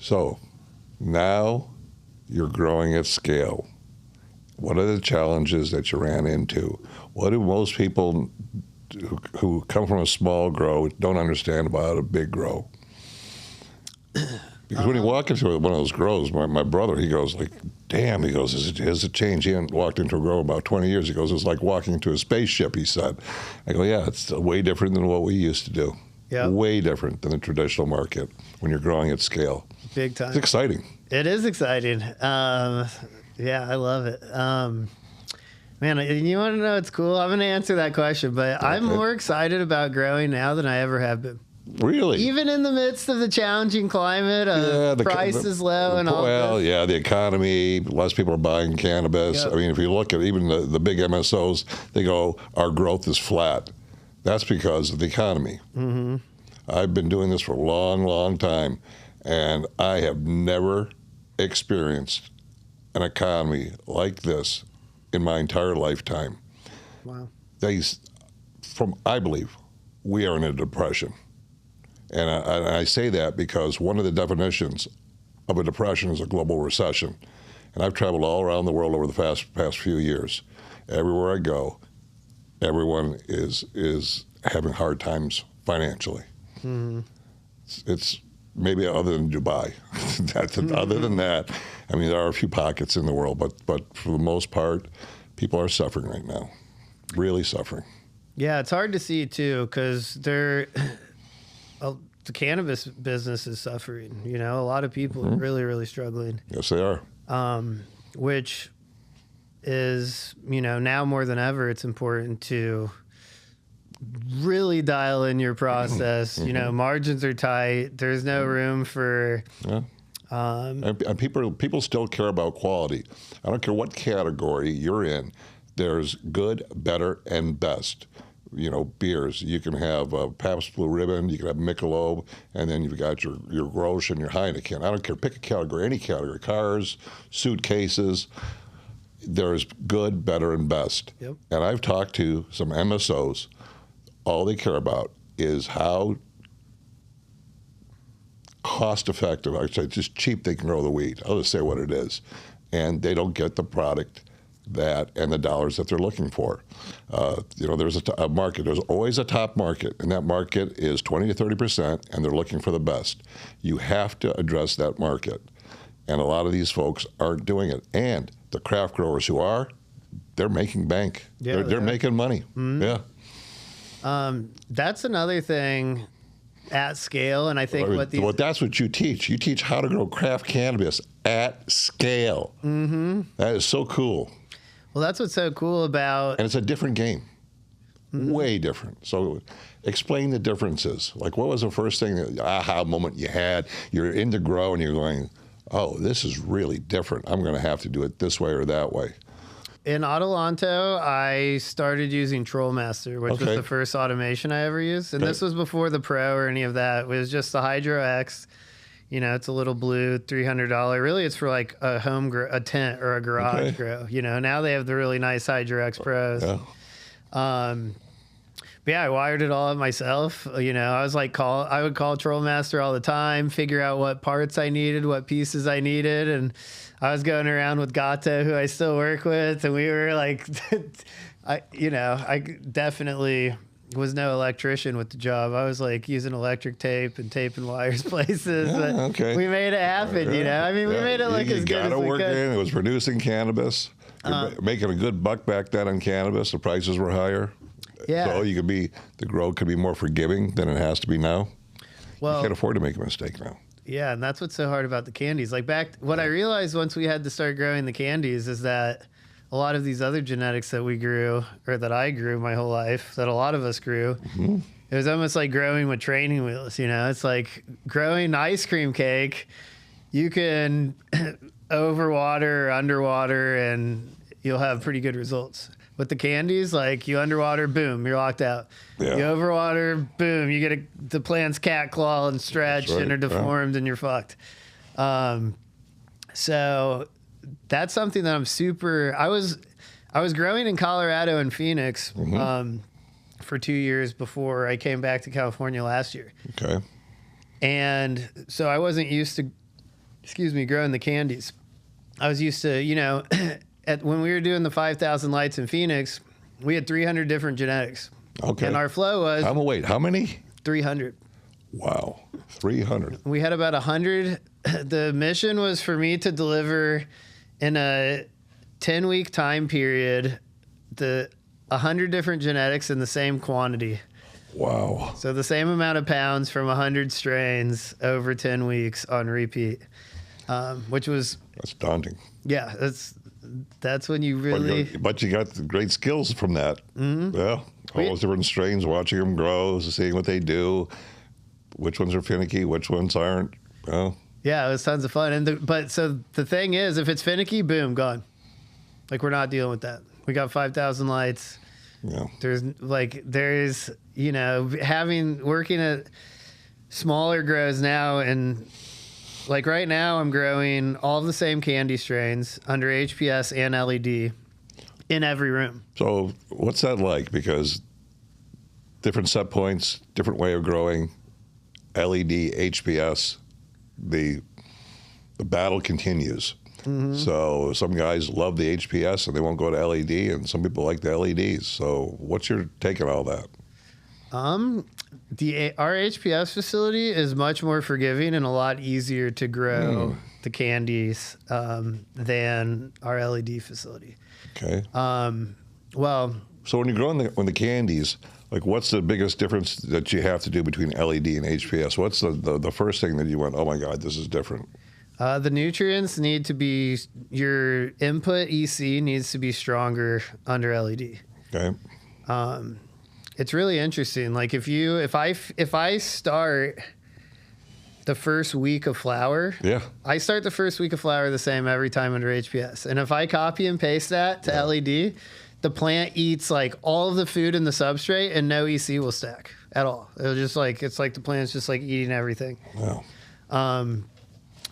So now you're growing at scale. What are the challenges that you ran into? What do most people who come from a small grow don't understand about a big grow? Because when you walk into one of those grows, my brother, he goes like, damn, he goes, has it changed? He hadn't walked into a grow in about 20 years. He goes, it's like walking into a spaceship, he said. I go, yeah, it's way different than what we used to do. Yeah. Way different than the traditional market when you're growing at scale. Big time. It's exciting. It is exciting. Yeah, I love it. Man, you want to know what's cool? I'm going to answer that question, but okay. I'm more excited about growing now than I ever have been. Really? Even in the midst of the challenging climate, the price is low and all that. Well, yeah, the economy, less people are buying cannabis. Yep. I mean, if you look at even the big MSOs, they go, our growth is flat. That's because of the economy. Mm-hmm. I've been doing this for a long, long time, and I have never experienced an economy like this in my entire lifetime. Wow. I believe we are in a depression. And I say that because one of the definitions of a depression is a global recession. And I've traveled all around the world over the past few years. Everywhere I go, everyone is having hard times financially. Mm-hmm. It's maybe other than Dubai. Other than that, I mean, there are a few pockets in the world, but for the most part, people are suffering right now, really suffering. Yeah, it's hard to see too, because the cannabis business is suffering. You know, a lot of people are really, really struggling. Yes, they are. Which is, you know, now more than ever, it's important to really dial in your process. You know, margins are tight. There's no room for. Yeah. And people still care about quality. I don't care what category you're in. There's good, better, and best. You know, beers. You can have Pabst Blue Ribbon, you can have Michelob, and then you've got your Grolsch and your Heineken. I don't care. Pick a category, any category. Cars, suitcases. There's good, better, and best. Yep. And I've talked to some MSOs. All they care about is how cost-effective, I'd say just cheap, they can grow the weed. I'll just say what it is. And they don't get the product and the dollars that they're looking for. You know, there's a market. There's always a top market, and that market is 20 to 30%, and they're looking for the best. You have to address that market, and a lot of these folks aren't doing it. And the craft growers who are, they're making bank. Yeah, they're making money. Mm-hmm. Yeah. That's another thing at scale, and I think that's what you teach. You teach how to grow craft cannabis at scale. Mm-hmm. That is so cool. Well, that's what's so cool about... And it's a different game. Mm-hmm. Way different. So explain the differences. Like, what was the first thing, the aha moment you had? You're in the grow and you're going, oh, this is really different. I'm going to have to do it this way or that way. In Adelanto, I started using Trollmaster, which was the first automation I ever used. And this was before the Pro or any of that. It was just the Hydro X. You know, it's a little blue, $300. Really, it's for like a home a tent or a garage grow. You know, now they have the really nice Hydro X Pros. Yeah. But yeah, I wired it all up myself. You know, I would call Trollmaster all the time, figure out what parts I needed, what pieces I needed, and I was going around with Gato, who I still work with, and we were like, I definitely was no electrician with the job. I was like using electric tape and taping wires places. Yeah, but we made it happen, you know? I mean, we made it look as good as we could. It was producing cannabis. You're making a good buck back then on cannabis. The prices were higher. Yeah. So the grow could be more forgiving than it has to be now. Well, you can't afford to make a mistake now. Yeah, and that's what's so hard about the candies. Like what I realized once we had to start growing the candies is that a lot of these other genetics that we grew, or that I grew my whole life, that a lot of us grew, it was almost like growing with training wheels, you know? It's like growing ice cream cake. You can overwater or underwater, and you'll have pretty good results. With the candies, like you underwater, boom, you're locked out. Yeah. You overwater, boom, you get the plant's cat claw and stretched and are deformed, and you're fucked. So that's something that I'm super. I was growing in Colorado and Phoenix for 2 years before I came back to California last year. Okay. And so I wasn't used to growing the candies, I was used to, when we were doing the 5,000 lights in Phoenix, we had 300 different genetics. Okay. And our flow was how many? 300. Wow, 300. We had about 100. The mission was for me to deliver in a 10-week time period 100 different genetics in the same quantity. Wow. So the same amount of pounds from 100 strains over 10 weeks on repeat, which was... That's daunting. Yeah, that's when you really... But you got the great skills from that. Mm-hmm. Yeah, all those different strains, watching them grow, seeing what they do, which ones are finicky, which ones aren't. Well, yeah, it was tons of fun. But so the thing is, if it's finicky, boom, gone. Like, we're not dealing with that. We got 5,000 lights. Yeah. There's working at smaller grows now, and like right now I'm growing all the same candy strains under HPS and LED in every room. So what's that like? Because different set points, different way of growing, LED, HPS, the battle continues. Mm-hmm. So some guys love the HPS and they won't go to LED, and some people like the LEDs. So what's your take on all that? Our HPS facility is much more forgiving and a lot easier to grow the candies than our LED facility. Okay. Well, so when you're growing the candies, like, what's the biggest difference that you have to do between LED and HPS? What's the first thing that you went, oh my God, this is different? The nutrients need to be, your input EC needs to be stronger under LED. Okay. It's really interesting. Like if I start the first week of flower, I start the first week of flower the same every time under HPS. And if I copy and paste that to LED, the plant eats like all of the food in the substrate and no EC will stack at all. It'll just like, it's like the plant's just like eating everything. Wow.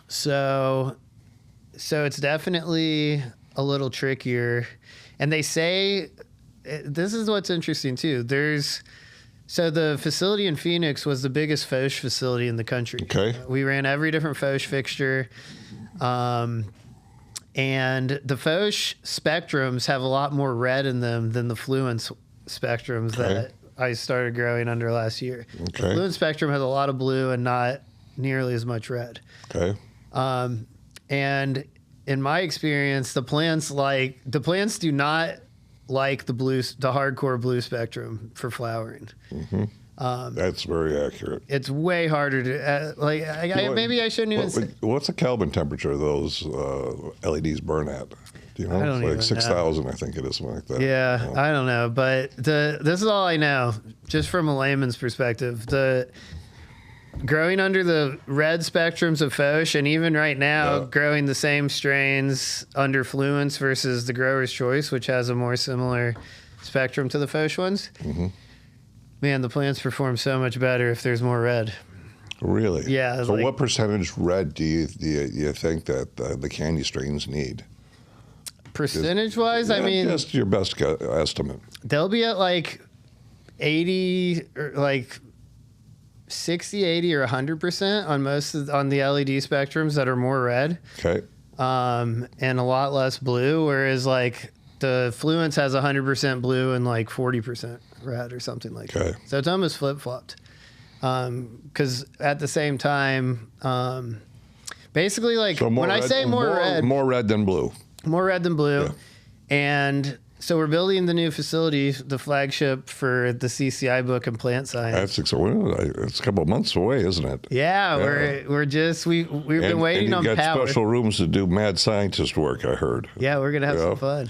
So it's definitely a little trickier. And they say, this is what's interesting too. So the facility in Phoenix was the biggest fauche facility in the country. Okay. We ran every different fauche fixture. And the fauche spectrums have a lot more red in them than the fluence spectrums that I started growing under last year. Okay. The fluence spectrum has a lot of blue and not nearly as much red. Okay. And in my experience, the plants do not like the hardcore blue spectrum for flowering. Mm-hmm. That's very accurate. It's way harder to maybe I shouldn't even say. What's the Kelvin temperature those LEDs burn at? Do you know? I don't it's like even 6,000, I think it is, something like that. Yeah, I don't know, but this is all I know, just from a layman's perspective. Growing under the red spectrums of fauche, and even right now, growing the same strains under fluence versus the grower's choice, which has a more similar spectrum to the fauche ones. Mm-hmm. Man, the plants perform so much better if there's more red. Really? Yeah. So what percentage red do you think that the candy strains need? Percentage-wise, I mean... Just your best estimate. They'll be at like 80 or like 60, 80, or 100% on the LED spectrums that are more red. Okay. And a lot less blue, whereas like the fluence has 100% blue and like 40% red or something like that. So it's almost flip-flopped. Because at the same time, basically like when I say more red... More red than blue. More red than blue. Yeah. And... So we're building the new facility, the flagship for the CCI book in plant science. It's a couple of months away, isn't it? Yeah. we've been waiting on power. And you got special rooms to do mad scientist work, I heard. Yeah, we're gonna have some fun.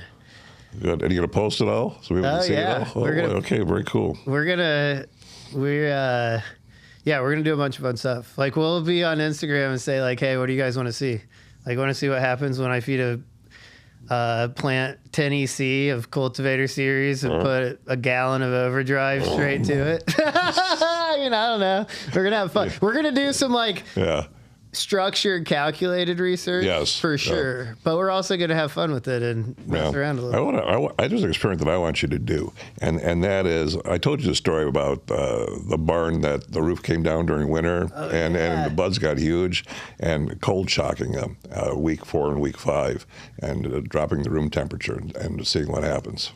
Good. And you gonna post it all so we can see it all? Okay, very cool. We're gonna do a bunch of fun stuff. Like we'll be on Instagram and say like, hey, what do you guys want to see? Like, want to see what happens when I feed a plant 10 EC of cultivator series and put a gallon of overdrive straight to it. I don't know. We're gonna have fun. We're gonna do some structured, calculated research, Yes, for sure. But we're also going to have fun with it and mess around a little. There's an experiment that I want you to do, and that is, I told you the story about the barn that the roof came down during winter, and the buds got huge, and cold shocking them week 4 and week 5, and dropping the room temperature and seeing what happens.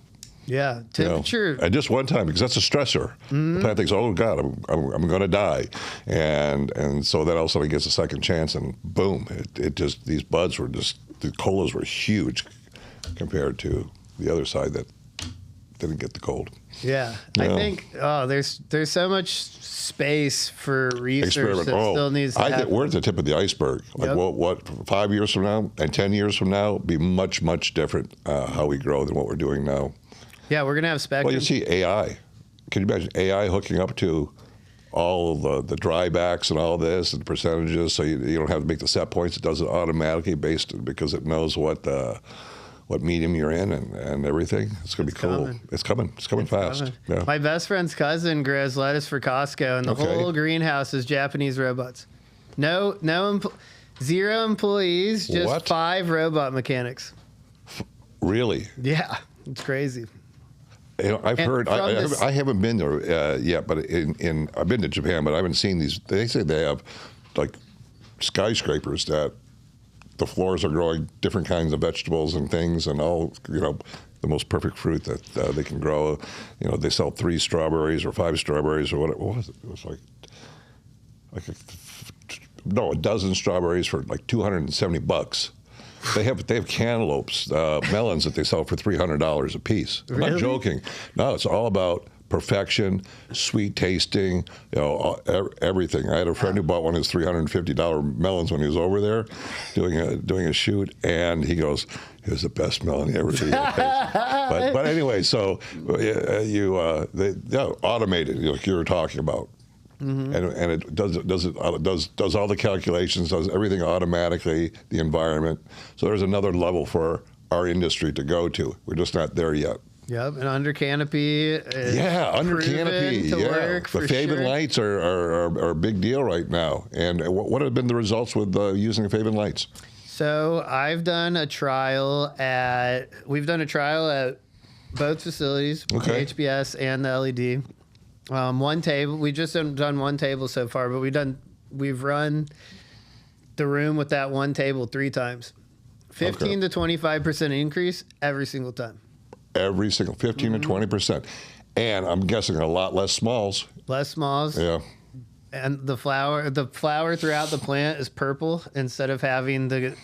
Yeah, temperature. And just one time, because that's a stressor. The plant thinks, "Oh God, I'm going to die," and so then all of a sudden it gets a second chance, and boom! It just, these buds were just, the colas were huge compared to the other side that didn't get the cold. Yeah, I think there's so much space for research that still needs to happen. We're at the tip of the iceberg. Like what 5 years from now and 10 years from now be much different how we grow than what we're doing now. Yeah, we're going to have spectrum. Well, you see AI. Can you imagine AI hooking up to all the dry backs and all this and percentages, so you don't have to make the set points. It does it automatically because it knows what medium you're in and everything. It's going to be cool. It's coming fast. Yeah. My best friend's cousin grows lettuce for Costco, and the whole greenhouse is Japanese robots. Zero employees, just 5 robot mechanics. Really? Yeah, it's crazy. I've heard. I haven't been there yet, but I've been to Japan, but I haven't seen these. They say they have like skyscrapers that the floors are growing different kinds of vegetables and things, and all the most perfect fruit that they can grow. They sell 3 strawberries or 5 strawberries or what was it? It was a dozen strawberries for like $270. They have cantaloupes, melons that they sell for $300 a piece. I'm not joking. No, it's all about perfection, sweet tasting, everything. I had a friend who bought one of his $350 melons when he was over there doing a shoot, and he goes, "It was the best melon he ever did." But anyway, so automated, like you were talking about. Mm-hmm. And it does all the calculations, does everything automatically, the environment. So there's another level for our industry to go to. We're just not there yet. Yep, and under canopy. Under canopy. Work the Faven lights are a big deal right now. And what have been the results with using the Faven lights? So we've done a trial at both facilities, the HBS and the LED. One table. We just done one table so far, but we've run the room with that one table 3 times. 15 to 25% increase every single time. Every single 15 to 20%, and I'm guessing a lot less smalls. Less smalls. Yeah. And the flower throughout the plant is purple instead of having the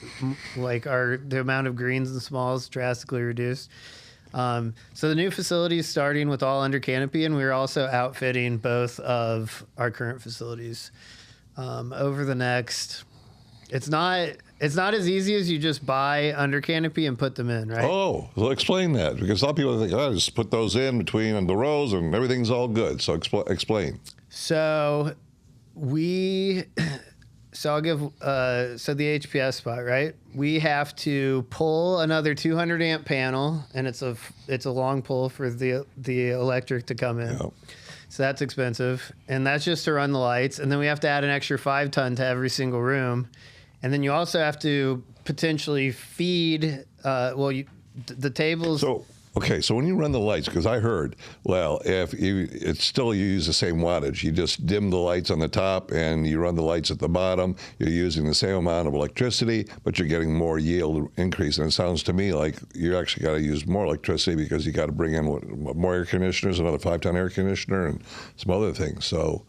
amount of greens and smalls drastically reduced. So the new facility is starting with all under canopy, and we're also outfitting both of our current facilities over the next. It's not as easy as you just buy under canopy and put them in, right? Oh, well, explain that, because a lot of people think, just put those in between the rows and everything's all good. So explain. So I'll give the HPS spot, right? We have to pull another 200 amp panel, and it's a long pull for the electric to come in. Yep. So that's expensive, and that's just to run the lights. And then we have to add an extra 5 ton to every single room, and then you also have to potentially feed. The tables. So when you run the lights, because I heard, you use the same wattage. You just dim the lights on the top and you run the lights at the bottom. You're using the same amount of electricity, but you're getting more yield increase. And it sounds to me like you actually got to use more electricity because you got to bring in more air conditioners, another 5-ton air conditioner, and some other things. So,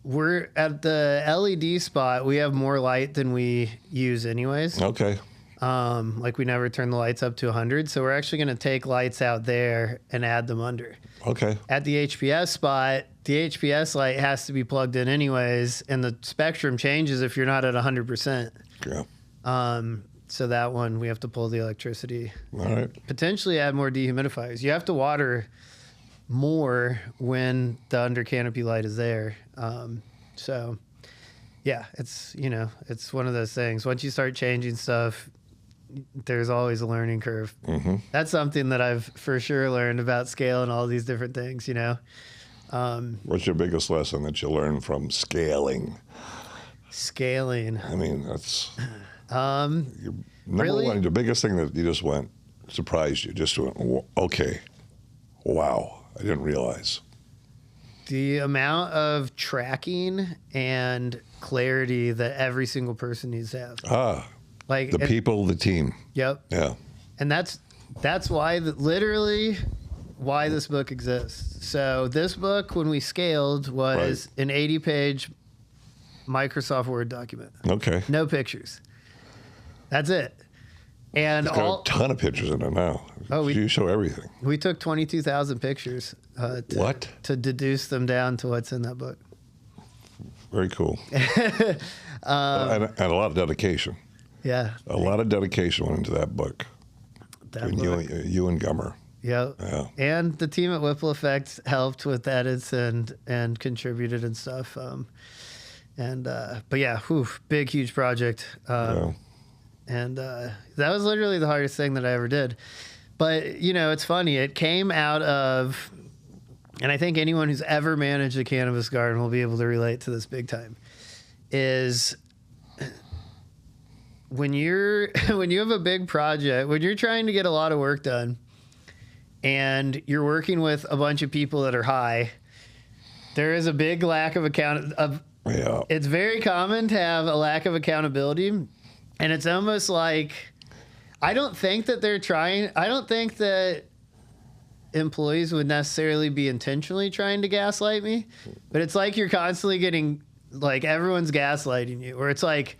we're at the LED spot. We have more light than we use anyways. Okay. We never turn the lights up to 100, so we're actually going to take lights out there and add them under. Okay. At the HPS spot, the HPS light has to be plugged in anyways, and the spectrum changes if you're not at 100%. Yeah. So that one, we have to pull the electricity. All right. Potentially add more dehumidifiers. You have to water more when the under canopy light is there. Yeah, it's one of those things. Once you start changing stuff, there's always a learning curve. Mm-hmm. That's something that I've for sure learned about scale and all these different things, What's your biggest lesson that you learned from scaling? Scaling. I mean, that's Number number one. The biggest thing that you just went surprised you. Just went, okay, wow, I didn't realize. The amount of tracking and clarity that every single person needs to have. Like The people, the team. Yep. Yeah. And that's why literally why this book exists. So this book, when we scaled, was an 80-page Microsoft Word document. Okay. No pictures. That's it. And It's got a ton of pictures in it now. You show everything. We took 22,000 pictures to deduce them down to what's in that book. Very cool. and a lot of dedication. Yeah. A lot of dedication went into that book. You and Gummer. Yeah. Yeah. And the team at Whipple Effect helped with edits and contributed and stuff. But yeah, big, huge project. And that was literally the hardest thing that I ever did. But, it's funny. It came out of, and I think anyone who's ever managed a cannabis garden will be able to relate to this big time, is when you have a big project, when you're trying to get a lot of work done and you're working with a bunch of people that are high, there is a big lack of it's very common to have a lack of accountability. And it's almost like, I don't think that employees would necessarily be intentionally trying to gaslight me, but it's like you're constantly getting, like, everyone's gaslighting you, where it's like,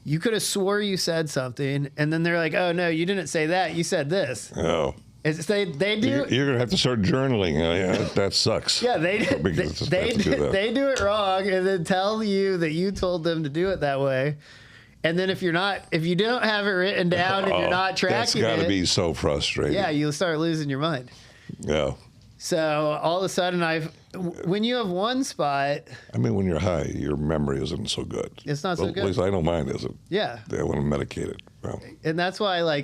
you could have swore you said something, and then they're like, oh, no, you didn't say that. You said this. Oh. They do. You're going to have to start journaling. That sucks. Yeah, they do it wrong and then tell you that you told them to do it that way. And then if you don't have it written down and you're not tracking that's got to be so frustrating. Yeah, you'll start losing your mind. Yeah. So all of a sudden, when you have one spot. I mean, when you're high, your memory isn't so good. It's not so good. At least I know mine isn't. Yeah. They want to medicate it. Well. And that's why,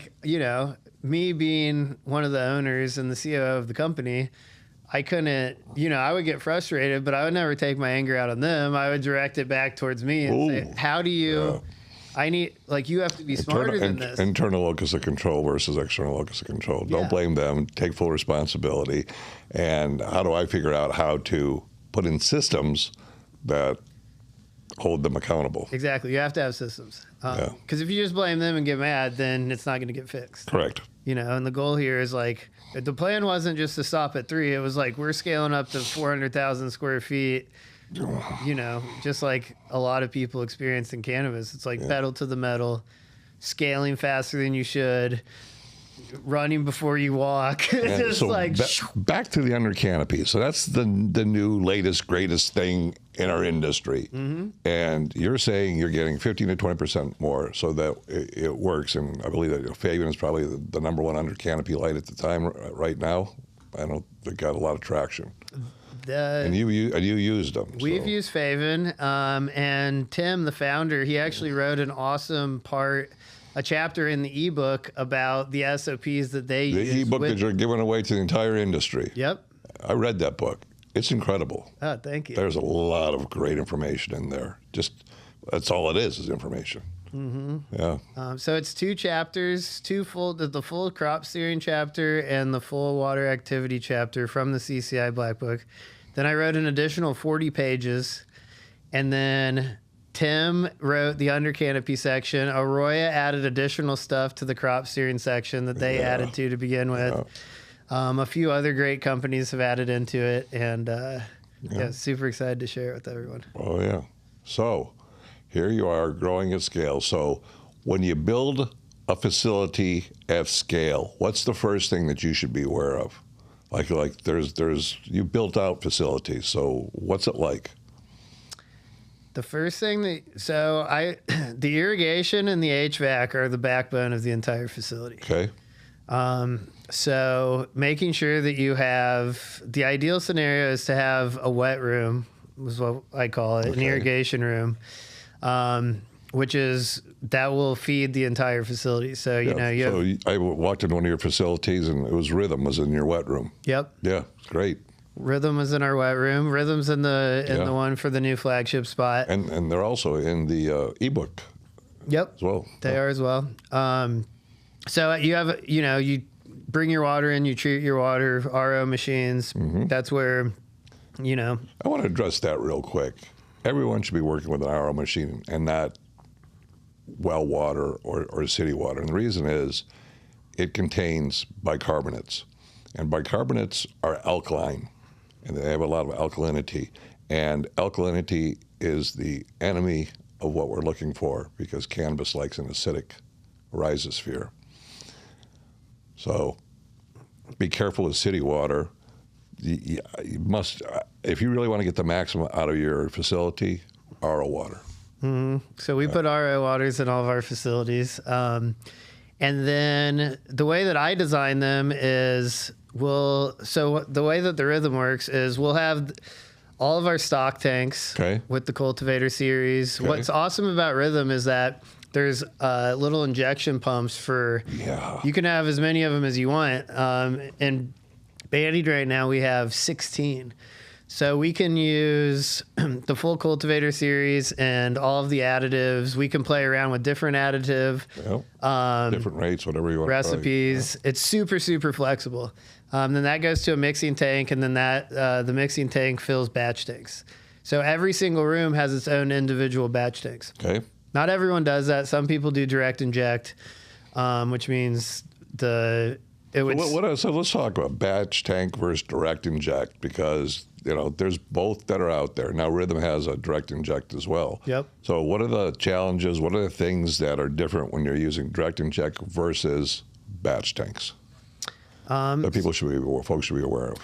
me being one of the owners and the CEO of the company, I couldn't, I would get frustrated, but I would never take my anger out on them. I would direct it back towards me and say, how do you, you have to be smarter than this. Internal locus of control versus external locus of control. Don't blame them. Take full responsibility. And how do I figure out how to put in systems that hold them accountable? Exactly. You have to have systems. Because if you just blame them and get mad, then it's not going to get fixed. Correct. And the goal here is the plan wasn't just to stop at 3. It was like, we're scaling up to 400,000 square feet. Just like a lot of people experience in cannabis. It's like pedal to the metal, scaling faster than you should, running before you walk. Just so back to the under canopy. So that's the new, latest, greatest thing in our industry. Mm-hmm. And you're saying you're getting 15 to 20% more so that it works. And I believe that Fabian is probably the number one under canopy light at the time right now. I know they got a lot of traction. And you used them. We've used Faven, and Tim, the founder, he actually wrote an awesome a chapter in the ebook about the SOPs that they use. The ebook that you're giving away to the entire industry. Yep. I read that book. It's incredible. Oh, thank you. There's a lot of great information in there. That's all it is information. Mm-hmm. Yeah. So it's 2 chapters, the full crop steering chapter and the full water activity chapter from the CCI Black Book. Then I wrote an additional 40 pages, and then Tim wrote the under canopy section. Arroyo added additional stuff to the crop steering section that they added to begin with. A few other great companies have added into it, and super excited to share it with everyone. Oh, yeah. So here you are growing at scale. So when you build a facility at scale, what's the first thing that you should be aware of? Like there's you built out facilities. So what's it like? The first thing the irrigation and the HVAC are the backbone of the entire facility. Okay. So making sure that you have, the ideal scenario is to have a wet room, is what I call it, an irrigation room, that will feed the entire facility. So, I walked into one of your facilities and it was Rhythm was in your wet room. Yep. Yeah, it's great. Rhythm was in our wet room. Rhythm's in the one for the new flagship spot. And they're also in the ebook. Yep. As well. They are as well. So you have, you bring your water in, you treat your water, RO machines. Mm-hmm. That's where, I want to address that real quick. Everyone should be working with an RO machine and not well water or city water. And the reason is it contains bicarbonates. And bicarbonates are alkaline, and they have a lot of alkalinity. And alkalinity is the enemy of what we're looking for, because cannabis likes an acidic rhizosphere. So be careful with city water. You must, if you really want to get the maximum out of your facility, RO water. Mm-hmm. So we put RO waters in all of our facilities. And then the way that I design them is the way that the Rhythm works is we'll have all of our stock tanks with the Cultivator series. Okay. What's awesome about Rhythm is that there's little injection pumps you can have as many of them as you want. And Bandied right now we have 16. So we can use the full Cultivator series and all of the additives. We can play around with different additive. Different rates, whatever you want. Recipes. It's super, super flexible. Then that goes to a mixing tank, and then the mixing tank fills batch tanks. So every single room has its own individual batch tanks. Okay. Not everyone does that. Some people do direct inject, which means So let's talk about batch tank versus direct inject, because there's both that are out there. Now Rhythm has a direct inject as well. Yep. So what are the challenges? What are the things that are different when you're using direct inject versus batch tanks that folks should be aware of?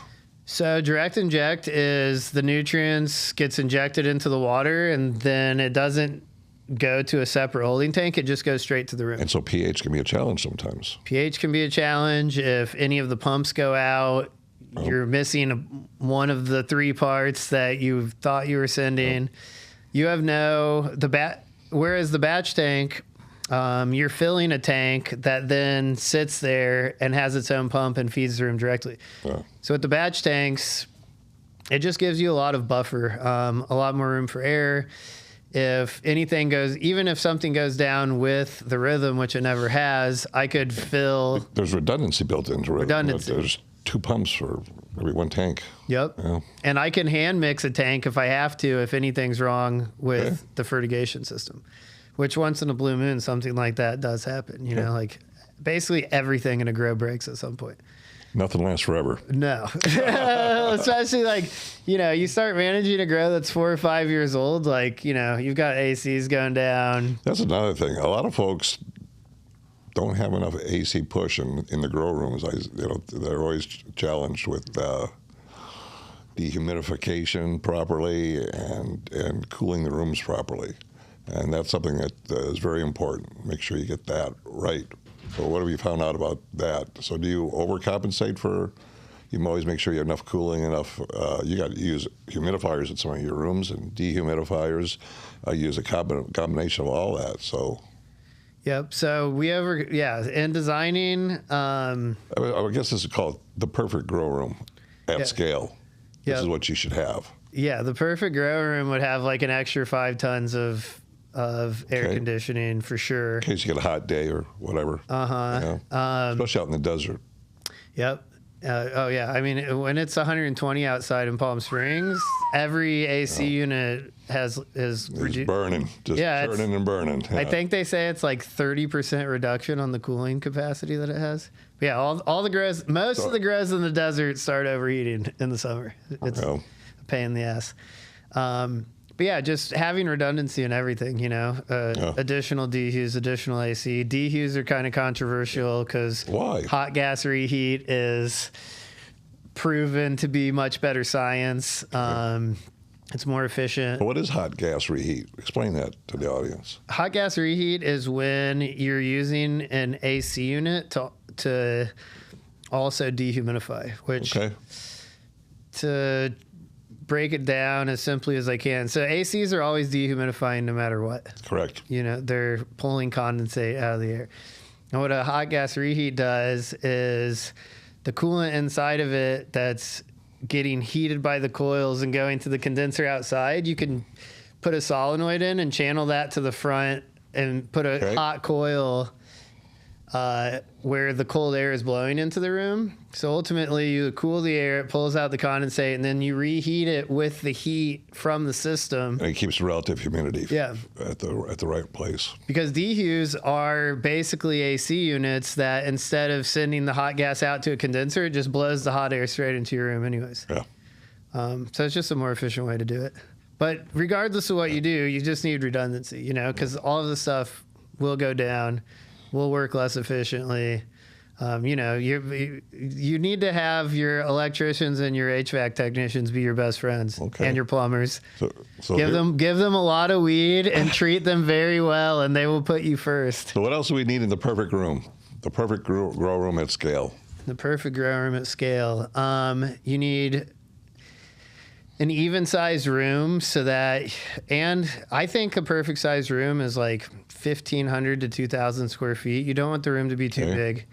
So direct inject is the nutrients gets injected into the water, and then it doesn't go to a separate holding tank. It just goes straight to the room. And so pH can be a challenge sometimes. pH can be a challenge. If any of the pumps go out, you're missing one of the 3 parts that you thought you were sending. You have whereas the batch tank, you're filling a tank that then sits there and has its own pump and feeds the room directly. So with the batch tanks, it just gives you a lot of buffer, a lot more room for error. If anything even if something goes down with the Rhythm, which it never has, I could fill. There's redundancy built into Rhythm. Redundancy. There's 2 pumps for every 1 tank. Yep. Yeah. And I can hand mix a tank if I have to, if anything's wrong with the fertigation system, which once in a blue moon, something like that does happen. Like basically everything in a grow breaks at some point. Nothing lasts forever. No. Especially you start managing a grow that's 4 or 5 years old, you've got ACs going down. That's another thing. A lot of folks don't have enough AC push in the grow rooms. They're always challenged with dehumidification properly and cooling the rooms properly. And that's something that is very important. Make sure you get that right. So what have you found out about that? So do you overcompensate for? You always make sure you have enough cooling, you got to use humidifiers in some of your rooms and dehumidifiers. Use a combination of all that. So. Yep. So in designing. I guess this is called the perfect grow room at scale. This is what you should have. Yeah, the perfect grow room would have an extra 5 tons of air conditioning for sure. In case you get a hot day or whatever. Especially out in the desert. Yep. I mean, when it's 120 outside in Palm Springs, every AC unit is burning. Burning and burning. Yeah. I think they say it's 30% reduction on the cooling capacity that it has. But yeah, all the grows, most of the grows in the desert start overheating in the summer. It's a pain in the ass. But yeah, just having redundancy in everything, additional dehus, additional AC. Dehus are kind of controversial because hot gas reheat is proven to be much better science. It's more efficient. But what is hot gas reheat? Explain that to the audience. Hot gas reheat is when you're using an AC unit to also dehumidify, which to break it down as simply as I can. So ACs are always dehumidifying no matter what. Correct. They're pulling condensate out of the air. And what a hot gas reheat does is the coolant inside of it that's getting heated by the coils and going to the condenser outside, you can put a solenoid in and channel that to the front and put a hot coil where the cold air is blowing into the room. So ultimately you cool the air, it pulls out the condensate, and then you reheat it with the heat from the system. And it keeps relative humidity at the right place. Because DHUs are basically AC units that instead of sending the hot gas out to a condenser, it just blows the hot air straight into your room anyways. Yeah. So it's just a more efficient way to do it. But regardless of what you do, you just need redundancy, you know, because all of the stuff will go down, will work less efficiently. You know, you need to have your electricians and your HVAC technicians be your best friends, and your plumbers. So give them a lot of weed and treat them very well, and they will put you first. So what else do we need in the perfect room? The perfect grow room at scale. The perfect grow room at scale. You need an even-sized room so that, and I think a perfect-sized room is like 1,500 to 2,000 square feet. You don't want the room to be too big.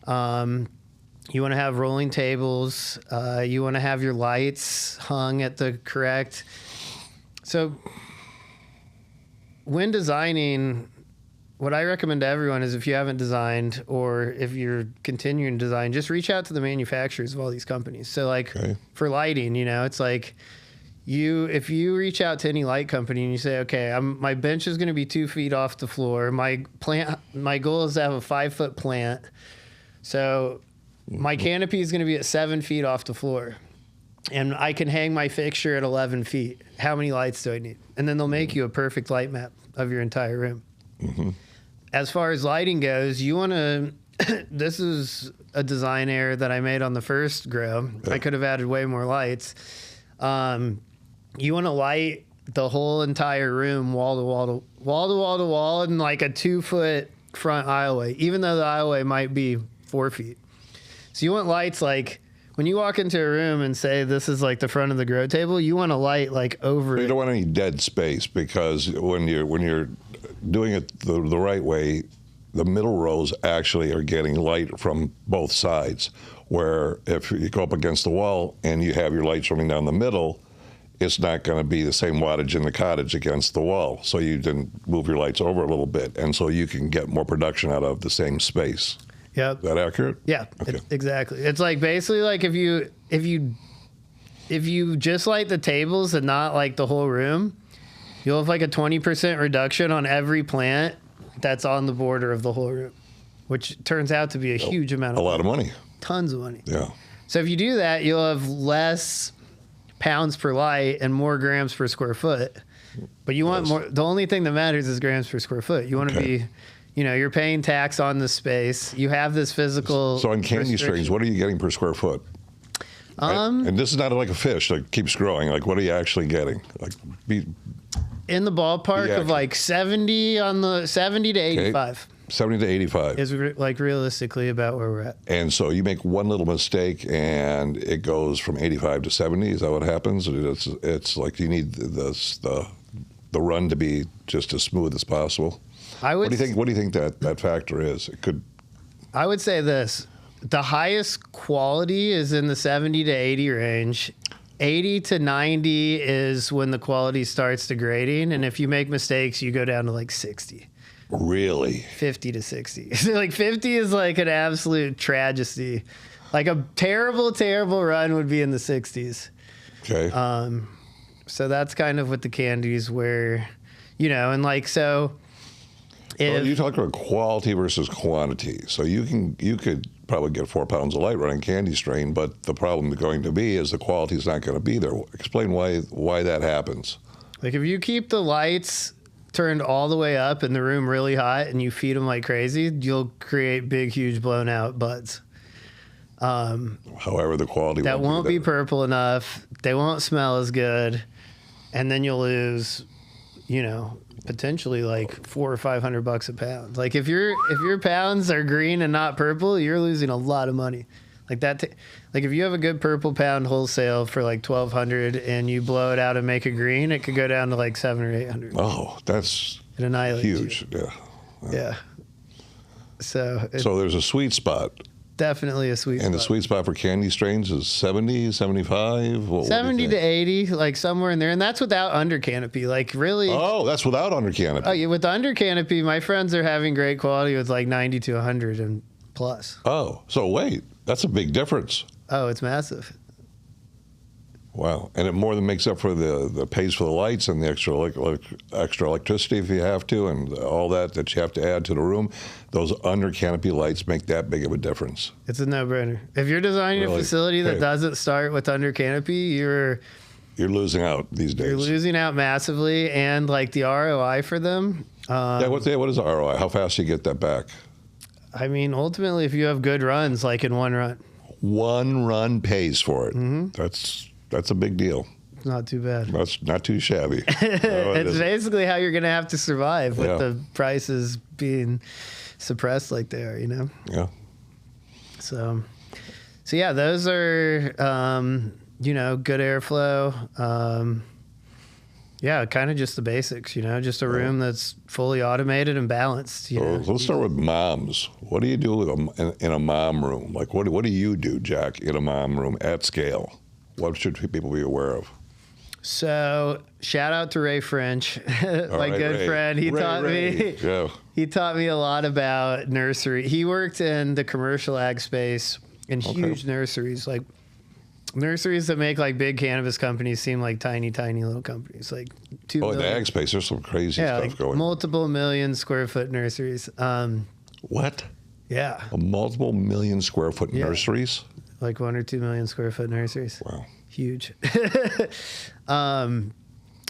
You want to have rolling tables. You want to have your lights hung at the correct. So when designing, what I recommend to everyone is if you haven't designed or if you're continuing to design, just reach out to the manufacturers of all these companies. So like for lighting, you know, it's like if you reach out to any light company and you say, okay, my bench is going to be 2 feet off the floor. My goal is to have a 5-foot plant. So my canopy is going to be at 7 feet off the floor. And I can hang my fixture at 11 feet. How many lights do I need? And then they'll make you a perfect light map of your entire room. Mm-hmm. As far as lighting goes, you want to, this is a design error that I made on the first grow. I could have added way more lights. You want to light the whole entire room wall to wall in like a 2-foot front aisleway, even though the aisleway might be 4 feet. So you want lights like when you walk into a room and say this is like the front of the grow table, you want a light like over it. You don't want any dead space because when you're doing it the right way, the middle rows actually are getting light from both sides. Where if you go up against the wall and you have your lights running down the middle, it's not going to be the same wattage in the cottage against the wall. So you didn't move your lights over a little bit, and so you can get more production out of the same space. Yep. Is that accurate? Yeah, okay. Exactly. It's like basically like if you just light the tables and not like the whole room, you'll have like a 20% reduction on every plant that's on the border of the whole room, which turns out to be a huge amount of money. A lot of money. Tons of money. Yeah. So if you do that, you'll have less pounds per light and more grams per square foot. But you want more. The only thing that matters is grams per square foot. You want to be, you know, you're paying tax on the space. You have this physical. So on candy strings, what are you getting per square foot? And this is not like a fish that keeps growing. Like, what are you actually getting? Like, in the ballpark of like 70 to 85. 70 to 85 is like realistically about where we're at. And so you make one little mistake and it goes from 85 to 70. Is that what happens? It's like you need the run to be just as smooth as possible. What do you think that factor is? I would say this: the highest quality is in the 70 to 80 range. 80 to 90 is when the quality starts degrading, and if you make mistakes, you go down to like 60. Really? 50 to 60. Like 50 is like an absolute tragedy. Like a terrible, terrible run would be in the 60s. Okay. So that's kind of with the candies where, you know, and like so. Well, you talk about quality versus quantity. So you could probably get 4 pounds of light running candy strain, but the problem going to be is the quality is not going to be there. Explain why that happens. Like if you keep the lights turned all the way up in the room really hot and you feed them like crazy, you'll create big, huge blown out buds. However, the quality that won't be purple enough. They won't smell as good. And then you'll lose, you know, potentially like $400 or $500 a pound. Like if your pounds are green and not purple, you're losing a lot of money. Like that, like if you have a good purple pound wholesale for like $1,200 and you blow it out and make a green, it could go down to like $700 or $800. Oh, that's huge. You. Yeah. Yeah. So there's a sweet spot definitely a sweet spot. And the sweet spot for candy strains is 70, 75? What 70 to 80, like somewhere in there. And that's without under canopy. Like really. Oh, that's without under canopy. Oh, yeah, with under canopy, my friends are having great quality with like 90 to 100 and plus. Oh, so wait, that's a big difference. Oh, it's massive. Wow, and it more than makes up for the pays for the lights and the extra electricity if you have to, and all that you have to add to the room. Those under canopy lights make that big of a difference. It's a no-brainer. If you're designing a facility that doesn't start with under canopy, you're losing out these days. You're losing out massively, and like the ROI for them. What is the ROI? How fast do you get that back? I mean, ultimately, if you have good runs, like in one run. One run pays for it. Mm-hmm. That's a big deal. It's not too bad. That's not too shabby. It's basically how you're going to have to survive with the prices being suppressed like they are, you know? Yeah. So yeah, those are, good airflow. Yeah, kind of just the basics, just a room that's fully automated and balanced. Let's start with moms. What do you do with in a mom room? Like, what do you do, Jack, in a mom room at scale? What should people be aware of? So, shout out to Ray French, my good friend. He taught me. Yeah. He taught me a lot about nursery. He worked in the commercial ag space in huge nurseries, like nurseries that make like big cannabis companies seem like tiny little companies. Like 2 million. In the ag space, there's some crazy stuff like going. Multiple million square foot nurseries. What? Yeah. Multiple million square foot nurseries. Like 1 or 2 million square foot nurseries. Wow. Huge.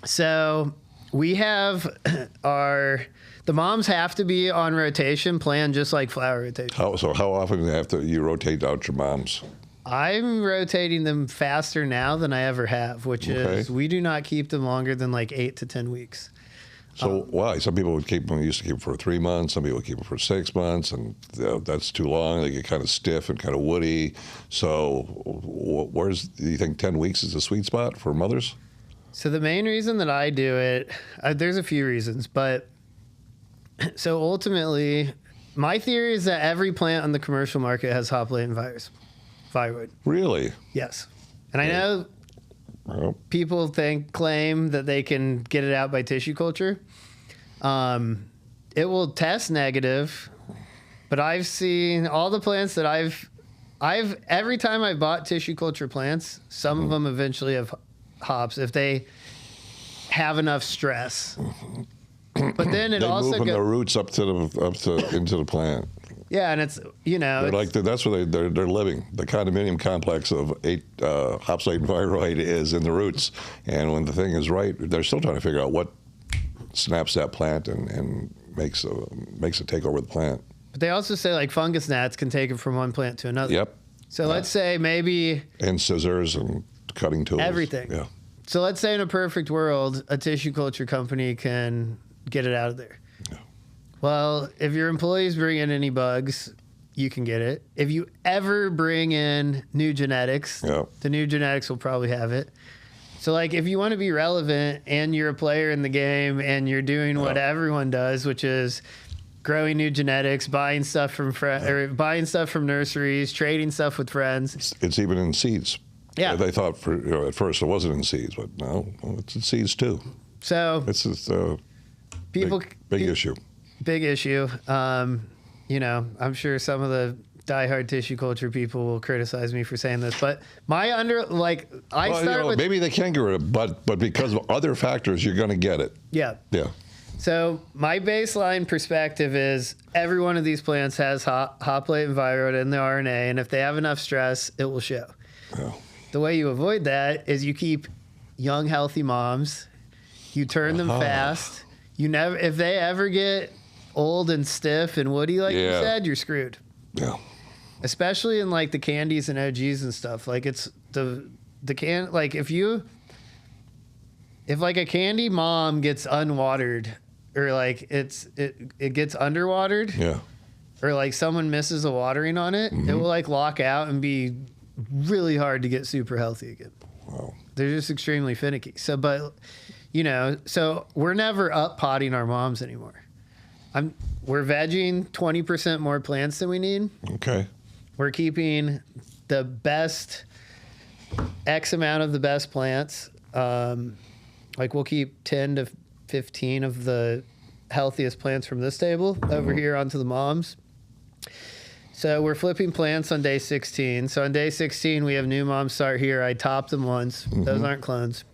So we have the moms have to be on rotation, planned just like flower rotation. How often do you rotate out your moms? I'm rotating them faster now than I ever have, which is we do not keep them longer than like 8 to 10 weeks. So why? Some people used to keep them for 3 months. Some people keep them for 6 months, and that's too long. They get kind of stiff and kind of woody. So do you think 10 weeks is the sweet spot for mothers? So the main reason that I do it, there's a few reasons, but so ultimately, my theory is that every plant on the commercial market has hop latent thyroid. Really? Yes. And I know people claim that they can get it out by tissue culture. It will test negative, but I've seen all the plants that I've every time I bought tissue culture plants, some of them eventually have hops if they have enough stress. But then it also move from the roots up to into the plant. Yeah, and it's that's where they're living. The condominium complex of hops latent thyroid is in the roots, and when the thing is right, they're still trying to figure out what snaps that plant and makes it take over the plant. But they also say like fungus gnats can take it from one plant to another. Yep. So let's say maybe and scissors and cutting tools. Everything. Yeah. So let's say in a perfect world, a tissue culture company can get it out of there. Yeah. Well, if your employees bring in any bugs, you can get it. If you ever bring in new genetics, the new genetics will probably have it. So like if you want to be relevant and you're a player in the game and you're doing what everyone does, which is growing new genetics, buying stuff from buying stuff from nurseries, trading stuff with friends. It's even in seeds. Yeah. They thought at first it wasn't in seeds, but no, it's in seeds too. So it's just big issue. Big issue. I'm sure some of the diehard tissue culture people will criticize me for saying this, but maybe they can get rid of it, but because of other factors, you're going to get it. Yeah. Yeah. So my baseline perspective is every one of these plants has hop latent thyroid in the RNA, and if they have enough stress, it will show. Yeah. The way you avoid that is you keep young, healthy moms. You turn them fast. If they ever get old and stiff and woody, like you said, you're screwed. Yeah. Especially in like the candies and OGs and stuff. Like it's if like a candy mom gets unwatered or like it gets underwatered. Yeah. Or like someone misses a watering on it, it will like lock out and be really hard to get super healthy again. Wow. They're just extremely finicky. So we're never up potting our moms anymore. We're vegging 20% more plants than we need. Okay. we're keeping the best X amount of the best plants. Like we'll keep 10 to 15 of the healthiest plants from this table over here onto the moms. So we're flipping plants on day 16. So on day 16, we have new moms start here. I top them once. Those aren't clones.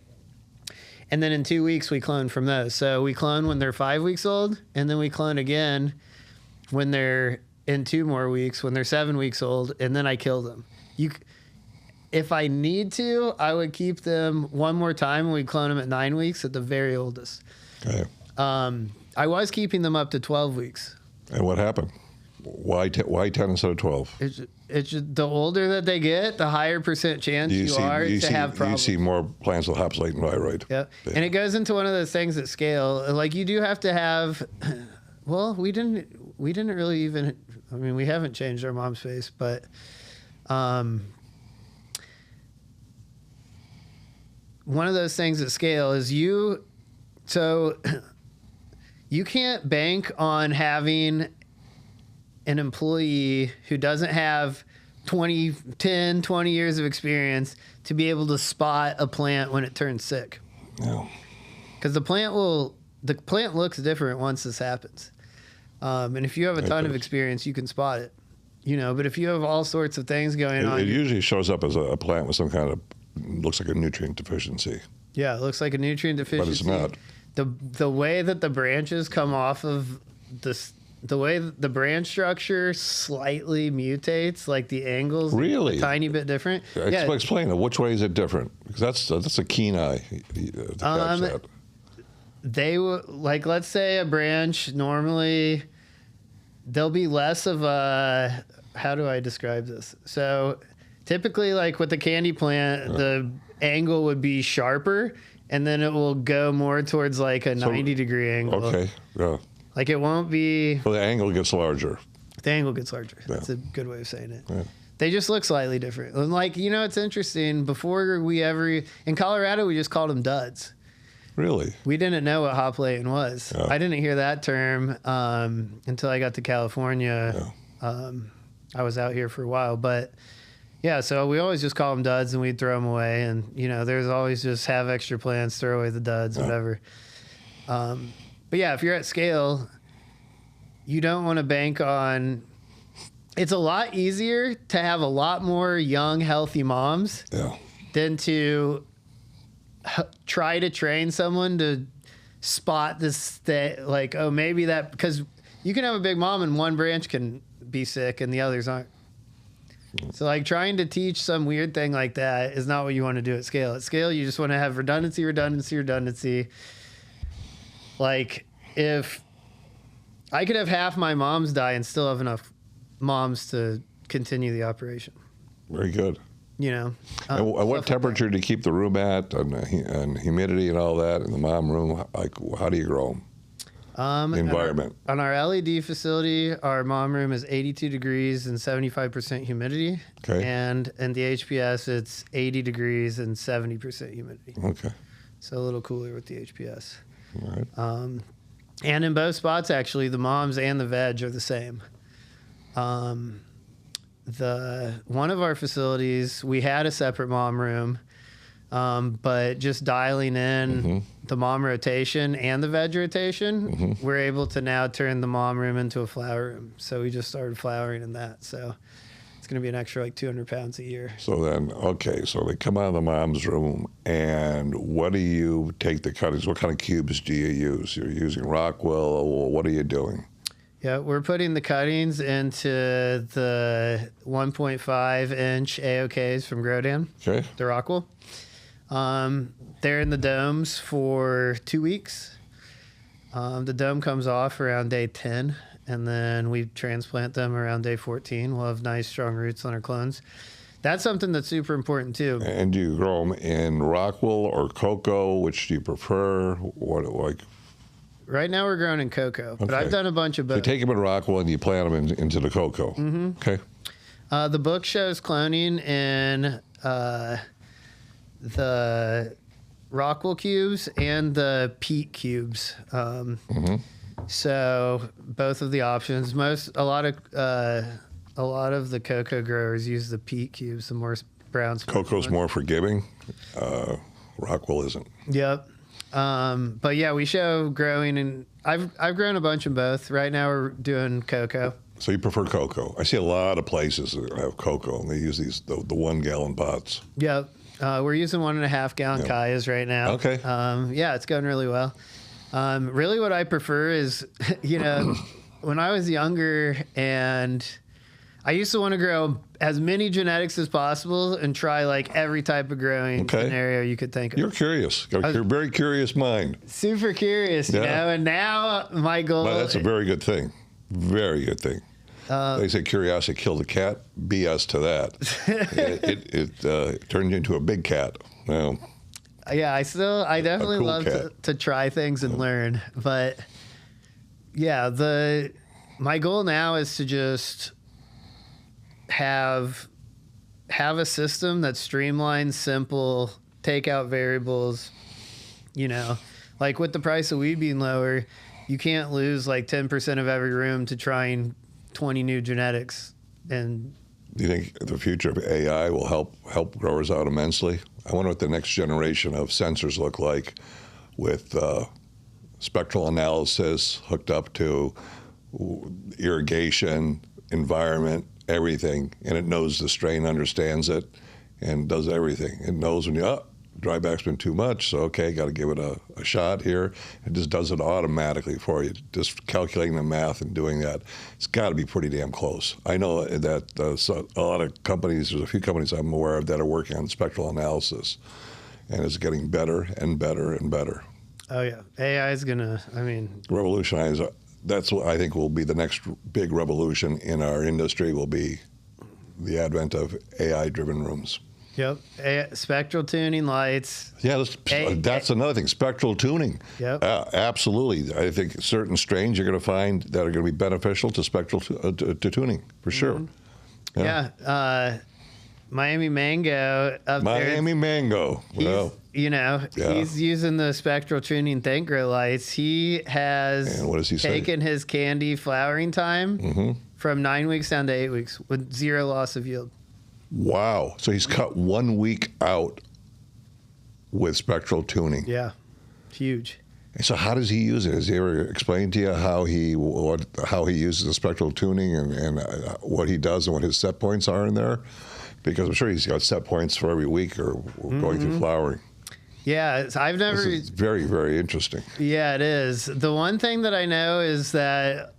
And then in 2 weeks, we clone from those. So we clone when they're 5 weeks old, and then we clone again when they're in 2 more weeks, when they're 7 weeks old, and then I kill them. If I need to, I would keep them one more time and we'd clone them at 9 weeks at the very oldest. Okay. I was keeping them up to 12 weeks. And what happened? Why 10 instead of 12? It's just, the older that they get, the higher percent chance you are to have problems. You see more plants with hops latent thyroid. Yep. Yeah. And it goes into one of those things at scale. Like you do have to have, well, we didn't really even, I mean, we haven't changed our mom's face, but one of those things at scale is you can't bank on having an employee who doesn't have 20 years of experience to be able to spot a plant when it turns sick. Yeah. Because the plant looks different once this happens. And if you have a ton of experience, you can spot it. But if you have all sorts of things going on. It usually shows up as a plant with some kind of, looks like a nutrient deficiency. Yeah, it looks like a nutrient deficiency. But it's not. The way that the branches come off of the way the branch structure slightly mutates, like the angles, really a tiny bit different. Explain it. Which way is it different? Because that's a keen eye to catch that. They like, let's say a branch normally there'll be less of a, how do I describe this? So typically, like with the candy plant, the angle would be sharper, and then it will go more towards like a 90-degree angle. Okay. Yeah. Like it won't be. Well, the angle gets larger. The angle gets larger. Yeah. That's a good way of saying it. Yeah. They just look slightly different. And like, it's interesting. Before we ever, in Colorado, we just called them duds. Really? We didn't know what hop latent was. Yeah. I didn't hear that term until I got to California. Yeah. I was out here for a while, but yeah, so we always just call them duds and we'd throw them away. And, there's always just have extra plants, throw away the duds, whatever. But yeah, if you're at scale, you don't want to bank on. It's a lot easier to have a lot more young, healthy moms than to try to train someone to spot this, like, oh, maybe that, because you can have a big mom and one branch can be sick and the others aren't. So like trying to teach some weird thing like that is not what you want to do at scale. At scale, you just want to have redundancy. Like, if I could have half my moms die and still have enough moms to continue the operation. Very good. And what temperature do you keep the room at, and humidity and all that in the mom room? Like, how do you grow them? The environment. On our LED facility, our mom room is 82 degrees and 75% humidity. Okay. And in the HPS, it's 80 degrees and 70% humidity. Okay. So a little cooler with the HPS. All right. And in both spots, actually, the moms and the veg are the same. One of our facilities, we had a separate mom room, but just dialing in the mom rotation and the veg rotation, we're able to now turn the mom room into a flower room. So we just started flowering in that. So it's going to be an extra like 200 pounds a year. So then, so they come out of the mom's room, and what do you take the cuttings? What kind of cubes do you use? You're using Rockwell, or what are you doing? Yeah, we're putting the cuttings into the 1.5-inch AOKs from Grodan, the Rockwell. They're in the domes for 2 weeks. The dome comes off around day 10. And then we transplant them around day 14. We'll have nice, strong roots on our clones. That's something that's super important, too. And do you grow them in Rockwell or cocoa? Which do you prefer? Right now we're growing in cocoa, but I've done a bunch of both. You take them in Rockwell and you plant them into the cocoa. Mm-hmm. Okay. The book shows cloning in the Rockwell cubes and the peat cubes. So both of the options. A lot a lot of the cocoa growers use the peat cubes, the more brown. Cocoa's more forgiving. Rockwell isn't. Yep. But yeah, we show growing, and I've grown a bunch in both. Right now we're doing cocoa. So you prefer cocoa? I see a lot of places that have cocoa, and they use the 1 gallon pots. Yep. We're using 1.5 gallon kayas right now. Okay. Yeah, it's going really well. Really what I prefer is, when I was younger and I used to want to grow as many genetics as possible and try like every type of growing scenario you could think of. You're curious. You're a very curious mind. Super curious, you know, and now my goal... Well, that's a very good thing. Very good thing. They say curiosity killed a cat. BS to that. It turned into a big cat. Well, yeah, I definitely cool love to try things and learn. But yeah, my goal now is to just have a system that's streamlined, simple, take out variables. Like with the price of weed being lower, you can't lose like 10% of every room to trying 20 new genetics. And do you think the future of AI will help growers out immensely? I wonder what the next generation of sensors look like with spectral analysis hooked up to irrigation, environment, everything, and it knows the strain, understands it, and does everything. It knows when dryback's been too much, so okay, got to give it a shot here. It just does it automatically for you, just calculating the math and doing that. It's got to be pretty damn close. I know that so a lot of companies, there's a few companies I'm aware of that are working on spectral analysis, and it's getting better and better and better. Oh yeah, AI is gonna, revolutionize. That's what I think will be the next big revolution in our industry, will be the advent of AI-driven rooms. Yep. Spectral tuning lights. Yeah, that's another thing. Spectral tuning. Yep. Absolutely. I think certain strains you're going to find that are going to be beneficial to spectral to tuning, for sure. Mm-hmm. Yeah. Miami Mango up Miami Mango. Well, he's using the spectral tuning Think Grow lights. He has taken his candy flowering time from 9 weeks down to 8 weeks with 0 loss of yield. Wow. So he's cut 1 week out with spectral tuning. Yeah. Huge. And so how does he use it? Has he ever explained to you how he uses the spectral tuning and what he does and what his set points are in there? Because I'm sure he's got set points for every week or going through flowering. Yeah, I've never... This is very, very interesting. Yeah, it is. The one thing that I know is that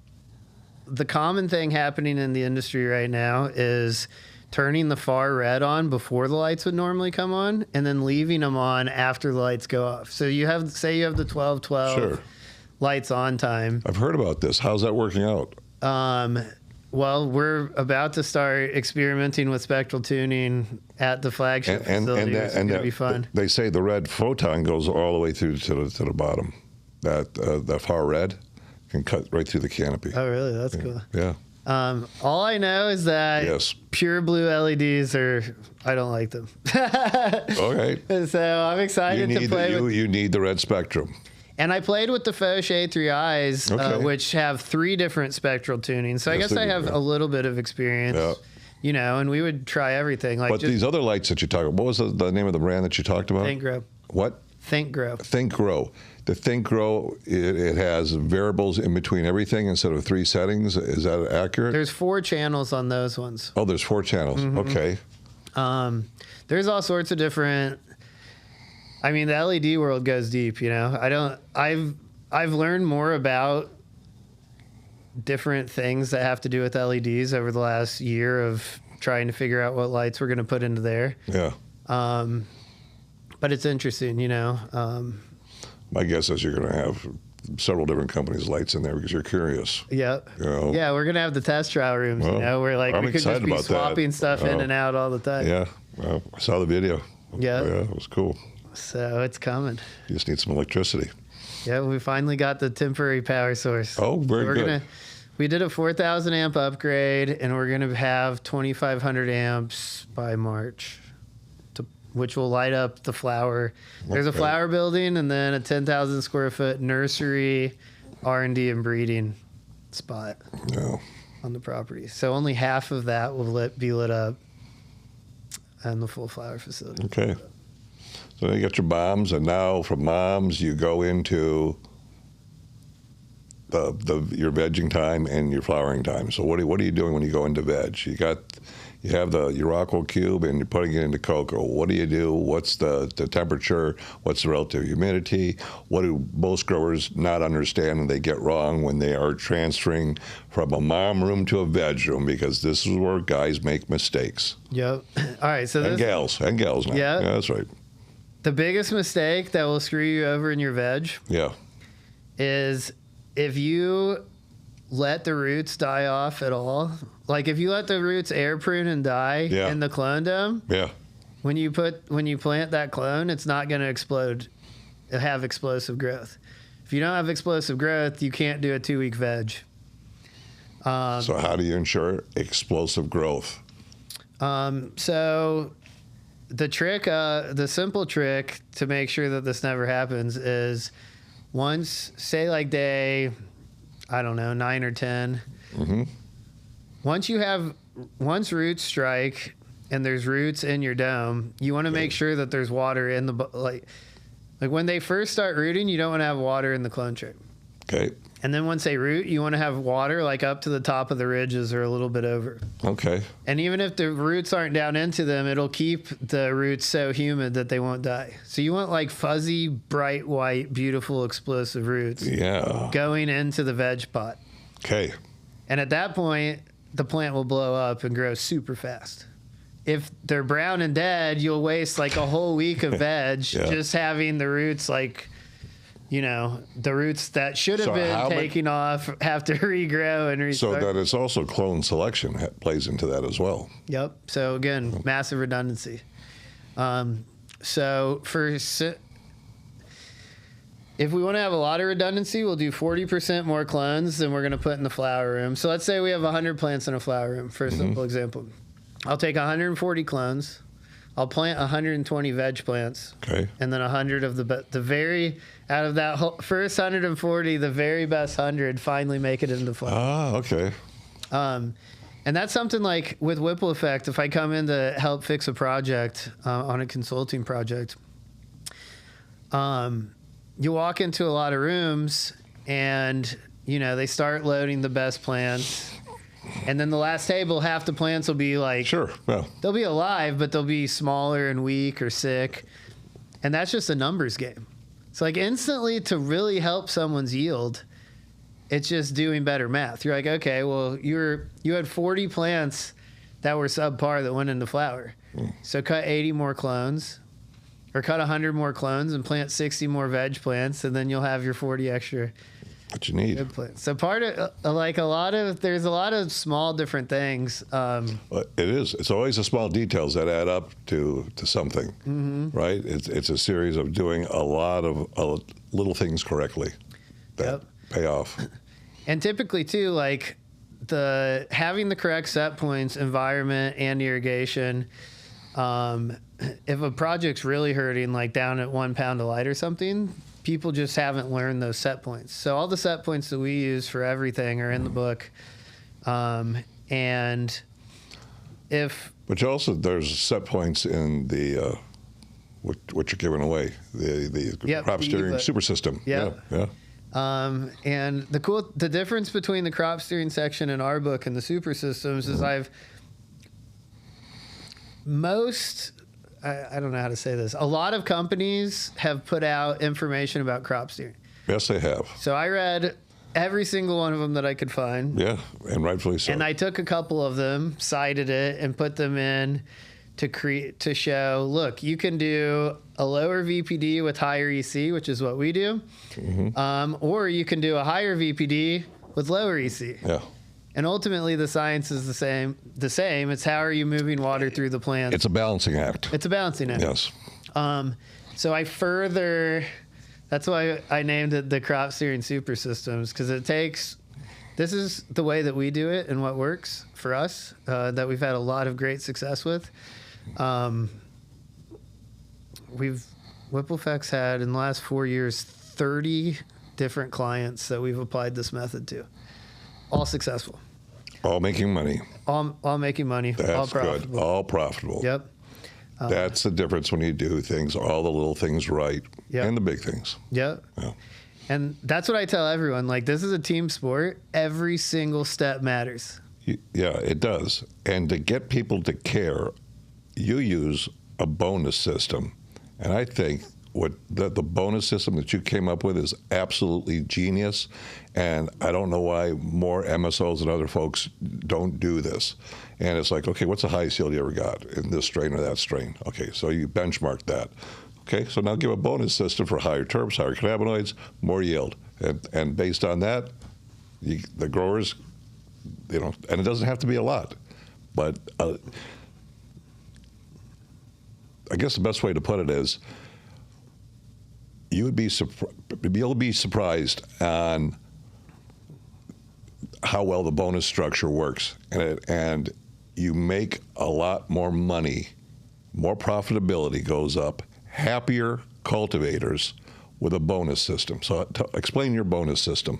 the common thing happening in the industry right now is turning the far red on before the lights would normally come on and then leaving them on after the lights go off. So you have the 12-12 lights on time. I've heard about this. How's that working out? Well, we're about to start experimenting with spectral tuning at the flagship facility. It's going to be fun. They say the red photon goes all the way through to the bottom. That far red can cut right through the canopy. Oh, really? That's cool. Yeah. All I know is that pure blue LEDs I don't like them. Okay. So I'm excited to play with... You need the red spectrum. And I played with the Fauché 3Is, which have 3 different spectral tunings. So I guess I have a little bit of experience, and we would try everything. But these other lights that you talked about, what was the name of the brand that you talked about? Think Grow. What? Think Grow. Think Grow. The Think Grow, it has variables in between everything instead of 3 settings. Is that accurate? There's 4 channels on those ones. Oh, there's 4 channels. Okay. There's all sorts of different... the LED world goes deep, I've learned more about different things that have to do with LEDs over the last year of trying to figure out what lights we're going to put into there. Yeah. But it's interesting, My guess is you're going to have several different companies' lights in there because you're curious. Yeah. Yeah, we're going to have the test trial rooms, where we could just be swapping stuff in and out all the time. Yeah. Well, I saw the video. Yeah. Yeah, it was cool. So it's coming. You just need some electricity. Yeah, we finally got the temporary power source. Oh, very good. We did a 4,000 amp upgrade, and we're going to have 2,500 amps by March, which will light up the flower. There's a flower building and then a 10,000 square foot nursery, R&D and breeding spot. Yeah. on the property. So only half of that will be lit up in the full flower facility. Okay. So then you got your bombs, and now from bombs you go into your vegging time and your flowering time. So what are you doing when you go into veg? You have the Urocco cube and you're putting it into cocoa. What do you do? What's the temperature? What's the relative humidity? What do most growers not understand and they get wrong when they are transferring from a mom room to a veg room? Because this is where guys make mistakes. Yep. All right. So and gals now. Yeah. Yeah, that's right. The biggest mistake that will screw you over in your veg is if you let the roots die off at all. Like if you let the roots air prune and die in the clone dome, when you plant that clone, it's not going to explode, have explosive growth. If you don't have explosive growth, you can't do a 2-week veg. So how do you ensure explosive growth? So the trick, the simple trick to make sure that this never happens is once, say like day, I don't know, 9 or 10. Mm-hmm. Once roots strike and there's roots in your dome, you want to make sure that there's water in the, like when they first start rooting, you don't want to have water in the clone tray. Okay. And then once they root, you want to have water like up to the top of the ridges or a little bit over. Okay. And even if the roots aren't down into them, it'll keep the roots so humid that they won't die. So you want like fuzzy, bright white, beautiful, explosive roots going into the veg pot. Okay. And at that point, the plant will blow up and grow super fast. If they're brown and dead, you'll waste like a whole week of veg just having the roots like, you know, the roots that should have been taking off have to regrow and restart. So that it's also clone selection plays into that as well. Yep. So again, massive redundancy. So if we want to have a lot of redundancy, we'll do 40% more clones than we're going to put in the flower room. So let's say we have 100 plants in a flower room, for a simple example. I'll take 140 clones. I'll plant 120 veg plants. Okay. And then 100 of out of that whole, first 140, the very best 100 finally make it into flower. Ah, okay. And that's something like with Whipple effect, if I come in to help fix a project on a consulting project, you walk into a lot of rooms and, you know, they start loading the best plants. And then the last table, half the plants will be like, they'll be alive, but they'll be smaller and weak or sick. And that's just a numbers game. So like instantly to really help someone's yield, it's just doing better math. You're like, okay, well, you had 40 plants that were subpar that went into flower. So cut 80 more clones or cut 100 more clones and plant 60 more veg plants, and then you'll have your 40 extra. What you need. So part of there's a lot of small different things. It is. It's always the small details that add up to something, right? It's a series of doing a lot of little things correctly that pay off. And typically too, like having the correct set points, environment, and irrigation. If a project's really hurting, like down at 1 pound of light or something, people just haven't learned those set points. So all the set points that we use for everything are in the book. But also there's set points in the what you're giving away, the crop steering super system. Yeah. And the difference between the crop steering section in our book and the super systems is I don't know how to say this. A lot of companies have put out information about crop steering. Yes, they have. So I read every single one of them that I could find. Yeah, and rightfully so. And I took a couple of them, cited it, and put them in to show, look, you can do a lower VPD with higher EC, which is what we do, or you can do a higher VPD with lower EC. Yeah. And ultimately, the science is the same. It's how are you moving water through the plant? It's a balancing act. It's a balancing act. Yes. So that's why I named it the crop steering super systems, because this is the way that we do it and what works for us, that we've had a lot of great success with. Whipplefex had in the last 4 years, 30 different clients that we've applied this method to. All successful. All making money. All making money. That's all profitable. good. All profitable. Yep. That's the difference when you do things, all the little things right, Yep. and the big things. Yep. Yeah. And that's what I tell everyone. Like, this is a team sport. Every single step matters. Yeah, it does. And to get people to care, you use a bonus system. And I think the bonus system that you came up with is absolutely genius. And I don't know why more MSOs and other folks don't do this. And it's like, okay, what's the highest yield you ever got in this strain or that strain? Okay, so you benchmark that. Okay, so now give a bonus system for higher terps, higher cannabinoids, more yield. And based on that, the growers, and it doesn't have to be a lot. But I guess the best way to put it is, you would be able to be surprised on how well the bonus structure works, and you make a lot more money, more profitability goes up, happier cultivators with a bonus system. So explain your bonus system,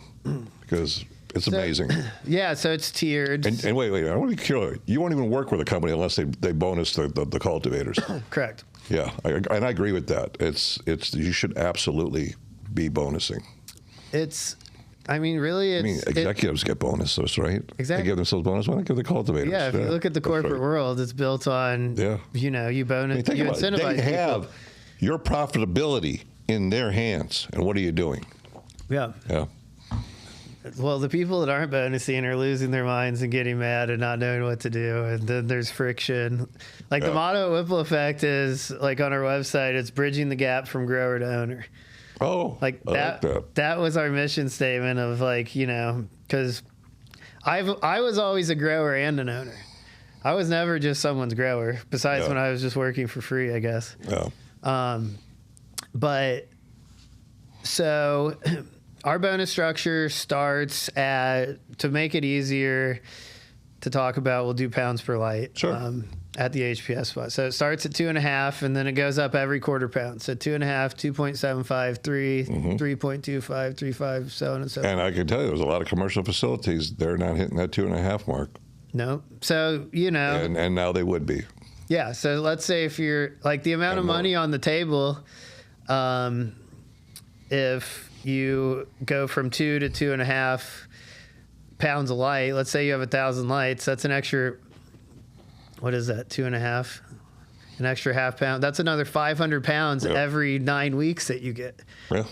because it's amazing. Yeah, so it's tiered. And wait, I want to be clear. You won't even work with a company unless they bonus the cultivators. Correct. Yeah, and I agree with that. It's you should absolutely be bonusing. Really, executives get bonuses, right? Exactly. They give themselves bonus. Why not give the cultivators? Yeah, if you look at the corporate world, it's built on, you bonus, you incentivize They have people. your profitability in their hands, and what are you doing? Yeah. Yeah. Well, the people that aren't bonusing are losing their minds and getting mad and not knowing what to do, and then there's friction. Like the motto at Whipple Effect is, like on our website, it's bridging the gap from grower to owner. Oh, like that. That was our mission statement of because I was always a grower and an owner. I was never just someone's grower. Besides when I was just working for free, I guess. Yeah. But so our bonus structure starts to make it easier to talk about. We'll do pounds per light. Sure. At the HPS spot. So it starts at 2.5, and then it goes up every quarter pound. So 2.5, 2.75, 3, 3.25, 3.5, so on and so forth. And I can tell you, there's a lot of commercial facilities, they're not hitting that 2.5 mark. No. So, And now they would be. Yeah. So let's say if you're like the amount of money on the table, if you go from 2 to 2.5 pounds of light, let's say you have 1,000 lights, that's an extra, what is that, 2.5? An extra half pound. That's another 500 pounds every 9 weeks that you get. Yeah.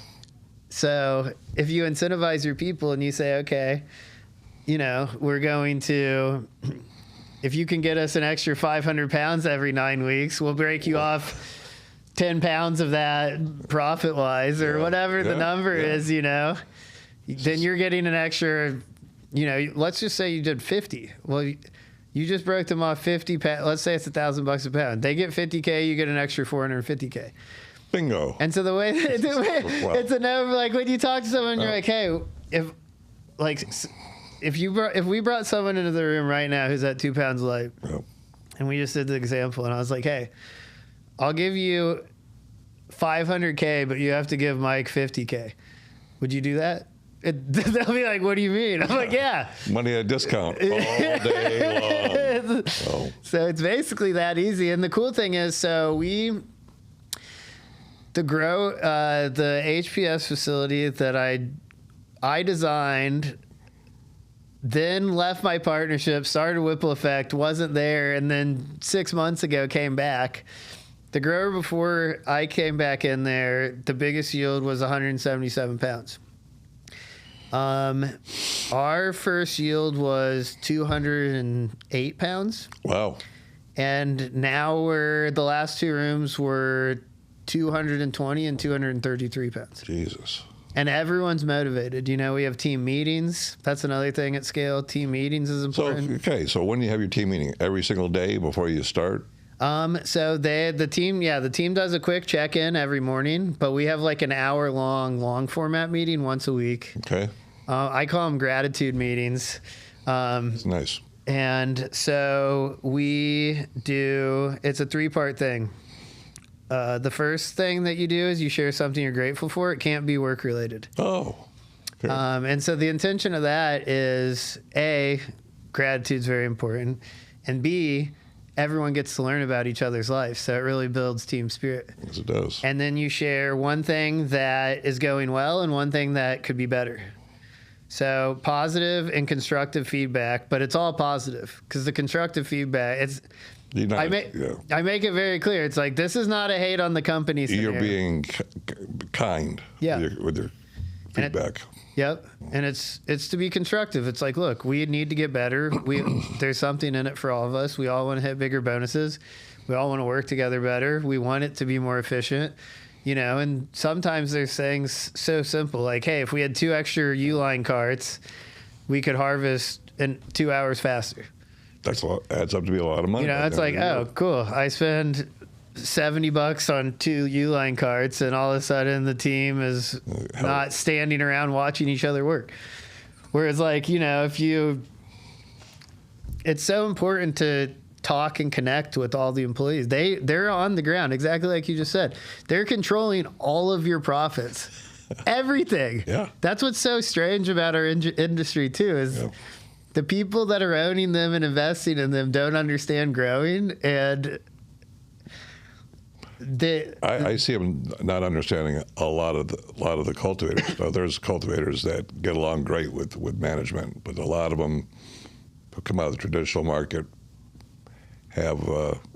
So if you incentivize your people and you say, okay, we're going to, if you can get us an extra 500 pounds every 9 weeks, we'll break you off 10 pounds of that profit-wise or whatever the number is, then you're getting an extra, let's just say you did 50. Well, you just broke them off 50 pounds. Let's say it's $1,000 a pound. They get 50K, you get an extra 450K. Bingo. And so it's a no, like when you talk to someone, you're like, hey, if we brought someone into the room right now who's at 2 pounds light, and we just did the example, and I was like, hey, I'll give you 500K, but you have to give Mike 50K. Would you do that? They'll be like, what do you mean? I'm like, yeah. Money at a discount all day long. So it's basically that easy. And the cool thing is, the HPS facility that I designed, then left my partnership, started Whipple Effect, wasn't there, and then 6 months ago came back. The grower before I came back in there, the biggest yield was 177 pounds. Our first yield was 208 pounds. Wow. And now the last two rooms were 220 and 233 pounds. Jesus. And everyone's motivated. We have team meetings. That's another thing at scale. Team meetings is important. So when do you have your team meeting? Every single day before you start? So the team does a quick check-in every morning, but we have like an hour-long long format meeting once a week. Okay. I call them gratitude meetings. It's nice. And so it's a 3-part thing. The first thing that you do is you share something you're grateful for. It can't be work-related. Oh. Okay. And so the intention of that is, A, gratitude's very important. And B, everyone gets to learn about each other's life. So it really builds team spirit. Yes, it does. And then you share one thing that is going well and one thing that could be better. So positive and constructive feedback, but it's all positive because the constructive feedback, I make it very clear. It's like, this is not a hate on the company scenario. You're being kind with your feedback. Yep. And it's to be constructive. It's like, look, we need to get better. There's something in it for all of us. We all want to hit bigger bonuses. We all want to work together better. We want it to be more efficient, and sometimes there's things so simple like, hey, if we had 2 extra U-line carts, we could harvest in 2 hours faster. That's adds up to be a lot of money. It's like, oh, cool. I spend $70 on 2 U-line carts, and all of a sudden the team is not standing around watching each other work. Whereas, like, it's so important to talk and connect with all the employees. They're on the ground, exactly like you just said. They're controlling all of your profits, everything. Yeah, that's what's so strange about our industry too. Is the people that are owning them and investing in them don't understand growing, and I see them not understanding a lot of the cultivators. Now, there's cultivators that get along great with management, but a lot of them who come out of the traditional market have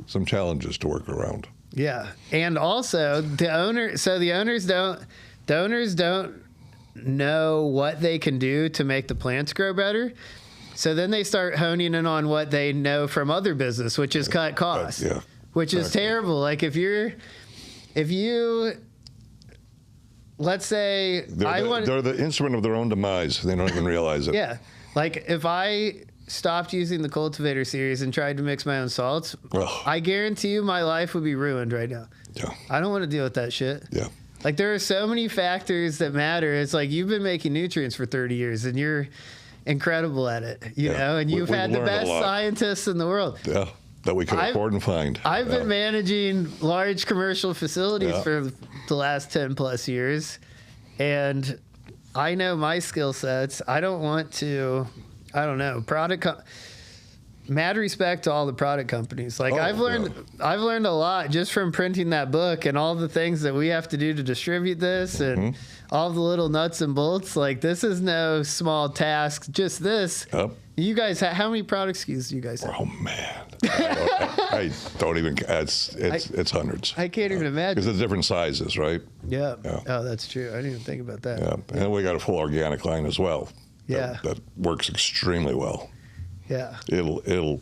some challenges to work around. Yeah, and also the owners don't know what they can do to make the plants grow better. So then they start honing in on what they know from other business, which is cut costs. Which is terrible. Like if you, let's say, they're the instrument of their own demise. They don't even realize it. Yeah. Like if I stopped using the cultivator series and tried to mix my own salts, I guarantee you my life would be ruined right now. Yeah. I don't want to deal with that shit. Yeah. Like there are so many factors that matter. It's like you've been making nutrients for 30 years and you're incredible at it, and you've had the best scientists in the world. Yeah. That we could afford and find. I've been managing large commercial facilities for the last 10 plus years, and I know my skill sets. I don't want to, mad respect to all the product companies. Like I've learned a lot just from printing that book and all the things that we have to do to distribute this and all the little nuts and bolts. Like this is no small task. Just this. You guys, how many product SKUs do you guys have? Oh man, I don't even. It's hundreds. I can't even imagine. Because it's different sizes, right? Yeah. Oh, that's true. I didn't even think about that. Yeah, and we got a full organic line as well. Yeah. That works extremely well. Yeah. It'll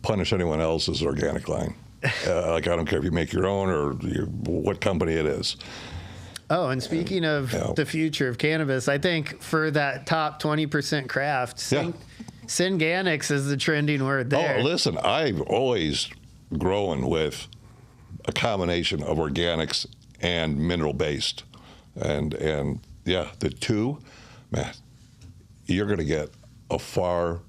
punish anyone else's organic line. Like I don't care if you make your own or what company it is. Oh, and speaking of the future of cannabis, I think for that top 20% craft, Synganics is the trending word there. Oh, listen, I've always grown with a combination of organics and mineral-based. And the two, man, you're going to get a far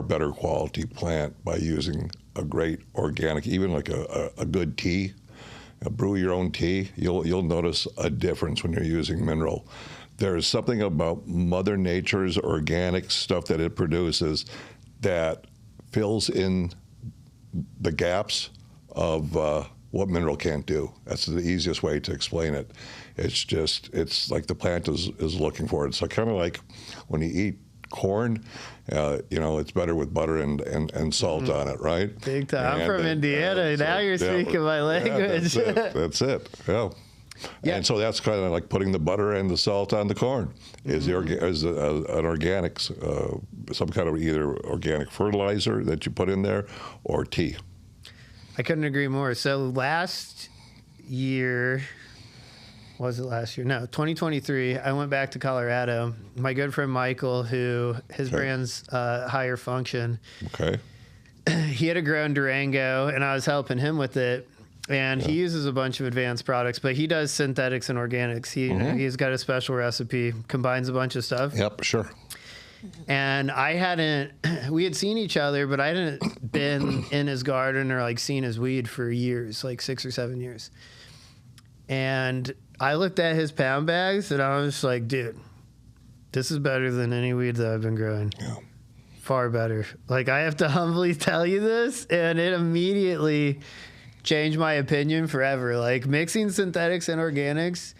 better quality plant by using a great organic, even like a good tea. Brew your own tea. You'll notice a difference when you're using mineral. There's something about Mother Nature's organic stuff that it produces that fills in the gaps of what mineral can't do. That's the easiest way to explain it. It's like the plant is looking for it. So kind of like when you eat corn, it's better with butter and salt on it, right? Big time. I'm from Indiana. Now you're speaking my language. That's it. Yeah. And so that's kind of like putting the butter and the salt on the corn. Is an organics, some kind of either organic fertilizer that you put in there or tea. I couldn't agree more. So last year, was it last year? No, 2023, I went back to Colorado. My good friend Michael, who his brand's Higher Function, he had a grown Durango, and I was helping him with it. And he uses a bunch of advanced products, but he does synthetics and organics. He's got a special recipe, combines a bunch of stuff. Yep, sure. And we had seen each other, but I hadn't been in his garden or like seen his weed for years, like 6 or 7 years. And I looked at his pound bags and I was like, dude, this is better than any weed that I've been growing. Yeah. Far better. Like, I have to humbly tell you this, and it immediately changed my opinion forever. Like, mixing synthetics and organics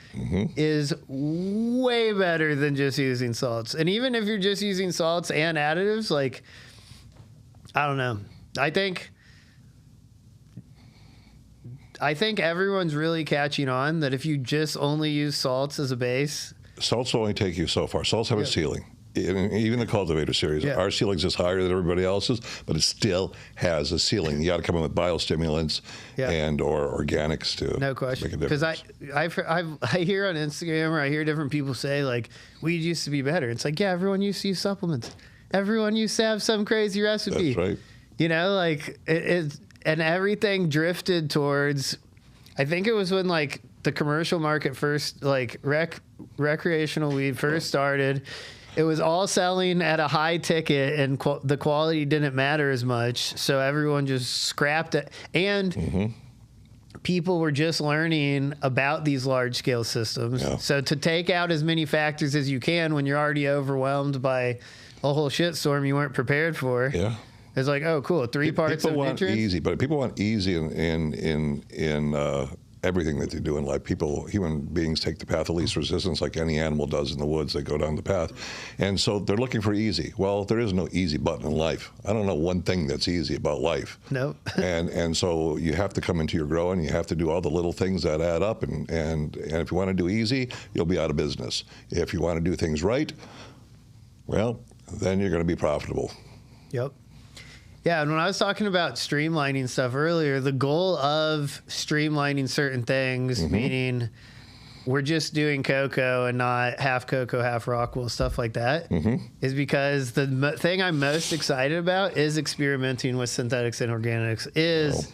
is way better than just using salts. And even if you're just using salts and additives, like, I don't know. I think everyone's really catching on that if you just only use salts as a base. Salts will only take you so far. Salts have a ceiling. Even the Cultivator series, our ceiling's is higher than everybody else's, but it still has a ceiling. You got to come in with biostimulants and or organics to no question. make a difference. Because I hear on Instagram or I hear different people say, like, weed used to be better. It's like, yeah, everyone used to use supplements. Everyone used to have some crazy recipe. That's right. You know, like, and everything drifted towards, I think it was when, like, the commercial market first, like, recreational weed first started. It was all selling at a high ticket, and the quality didn't matter as much. So everyone just scrapped it. And people were just learning about these large-scale systems. Yeah. So to take out as many factors as you can when you're already overwhelmed by a whole shitstorm you weren't prepared for. Yeah. It's like, oh, cool, 3 parts of nutrients. People want easy, but people want easy in everything that they do in life. Human beings take the path of least resistance like any animal does in the woods. They go down the path. And so they're looking for easy. Well, there is no easy button in life. I don't know one thing that's easy about life. No. and so you have to come into your grow and you have to do all the little things that add up. And if you want to do easy, you'll be out of business. If you want to do things right, well, then you're going to be profitable. Yep. Yeah, and when I was talking about streamlining stuff earlier, the goal of streamlining certain things, meaning we're just doing cocoa and not half cocoa, half Rockwell, stuff like that, is because the thing I'm most excited about is experimenting with synthetics and organics, is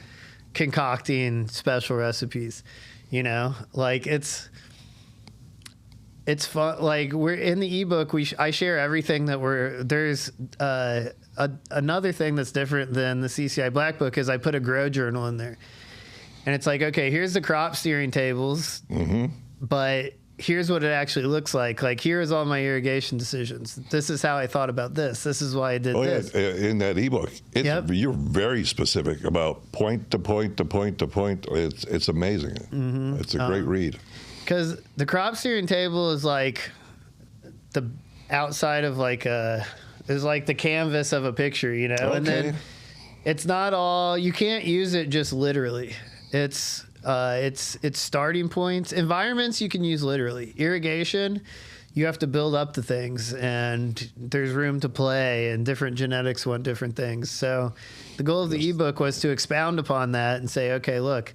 concocting special recipes. You know, like it's fun. Like, we're in the ebook, I share everything that there's another thing that's different than the CCI Black Book is I put a grow journal in there. And it's like, okay, here's the crop steering tables, but here's what it actually looks like. Like, here's all my irrigation decisions. This is how I thought about this. This is why I did this. Yeah. In that ebook, you're very specific about point to point to point to point. It's amazing. It's a great read. Because the crop steering table is like the outside of like is like the canvas of a picture, you know? Okay. And then it's not all, you can't use it just literally. It's starting points. Environments you can use literally. Irrigation, you have to build up the things, and there's room to play, and different genetics want different things. So the goal of the ebook was to expound upon that and say, okay, look,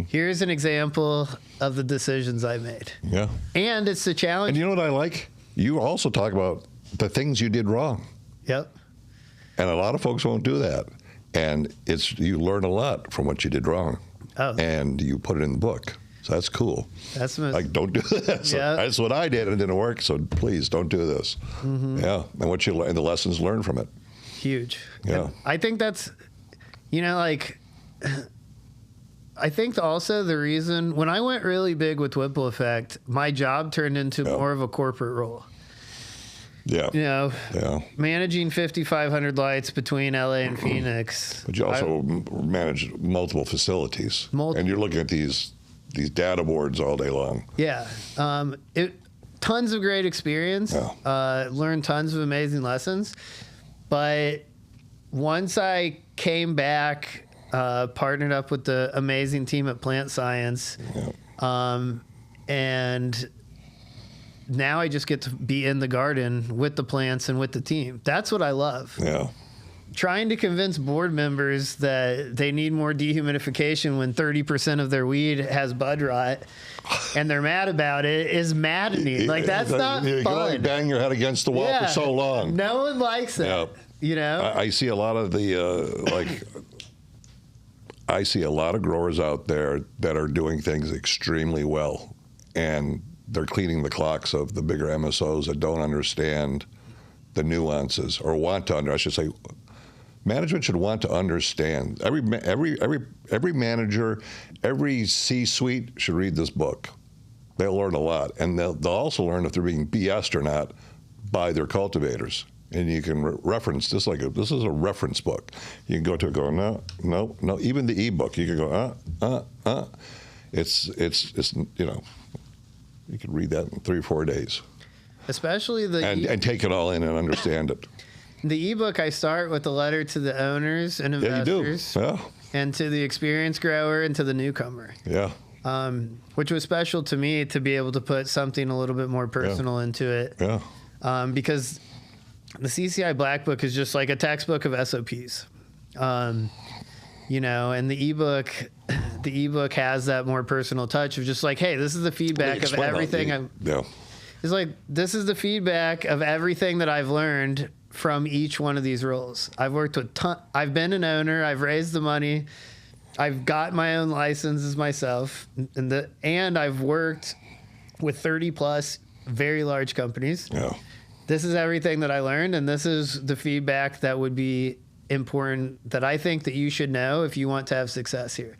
here's an example of the decisions I made. Yeah. And it's a challenge. And you know what I like? You also talk about the things you did wrong. Yep. And a lot of folks won't do that. And you learn a lot from what you did wrong. Oh. And you put it in the book. So that's cool. That's like, don't do that. So that's what I did, and it didn't work. So please don't do this. Yeah. And what you learn, the lessons learned from it. Huge. Yeah. And I think that's, you know, like, I think also the reason when I went really big with Whipple Effect, my job turned into more of a corporate role. Yeah. You know, managing 5,500 lights between LA and Phoenix. But you also manage multiple facilities. And you're looking at these data boards all day long. Yeah. Tons of great experience. Yeah. Learned tons of amazing lessons. But once I came back, partnered up with the amazing team at Plant Science, and now I just get to be in the garden with the plants and with the team. That's what I love. Yeah. Trying to convince board members that they need more dehumidification when 30% of their weed has bud rot and they're mad about it is maddening. Like, that's not fun. You like bang your head against the wall for so long. No one likes that. Yeah. You know? I see a lot of I see a lot of growers out there that are doing things extremely well, and they're cleaning the clocks of the bigger MSOs that don't understand the nuances, or I should say, management should want to understand. Every manager, every C-suite should read this book. They'll learn a lot, and they'll also learn if they're being BS'd or not by their cultivators. And you can reference this this is a reference book. You can go to it, go no. Even the ebook, you can go It's you know, you can read that in 3 or 4 days. Especially and take it all in and understand it. The ebook, I start with the letter to the owners and investors, yeah, you do. And to the experienced grower and to the newcomer. Yeah. Which was special to me to be able to put something a little bit more personal into it. Yeah. Because the CCI Black Book is just like a textbook of SOPs. You know, and the ebook has that more personal touch of just like, hey, this is the feedback of everything. It's like, this is the feedback of everything that I've learned from each one of these roles. I've worked with I've been an owner. I've raised the money. I've got my own licenses myself, and I've worked with 30 plus very large companies. Yeah. This is everything that I learned, and this is the feedback that would be important that I think that you should know if you want to have success here.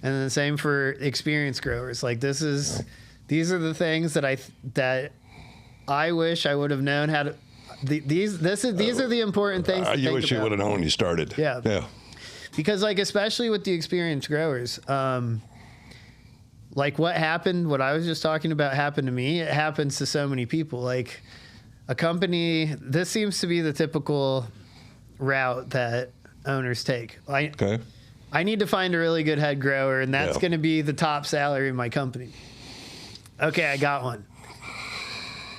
And then the same for experienced growers. Like these are the things that I wish I would have known how to. These are the important things. You wish you would have known when you started. Yeah. Yeah. Because like especially with the experienced growers, like what I was just talking about happened to me. It happens to so many people. Like a company. This seems to be the typical route that owners take. I need to find a really good head grower, and that's going to be the top salary in my company. Okay, I got one.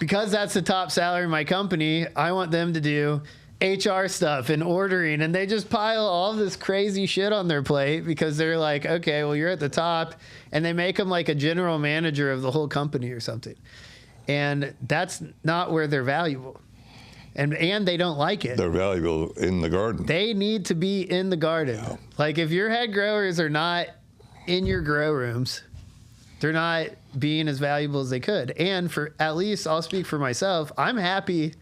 Because that's the top salary in my company, I want them to do HR stuff and ordering, and they just pile all this crazy shit on their plate because they're like, okay, well, you're at the top, and they make them like a general manager of the whole company or something. And that's not where they're valuable. And they don't like it. They're valuable in the garden. They need to be in the garden. Yeah. Like if your head growers are not in your grow rooms, they're not being as valuable as they could. And for at least, I'll speak for myself, I'm happy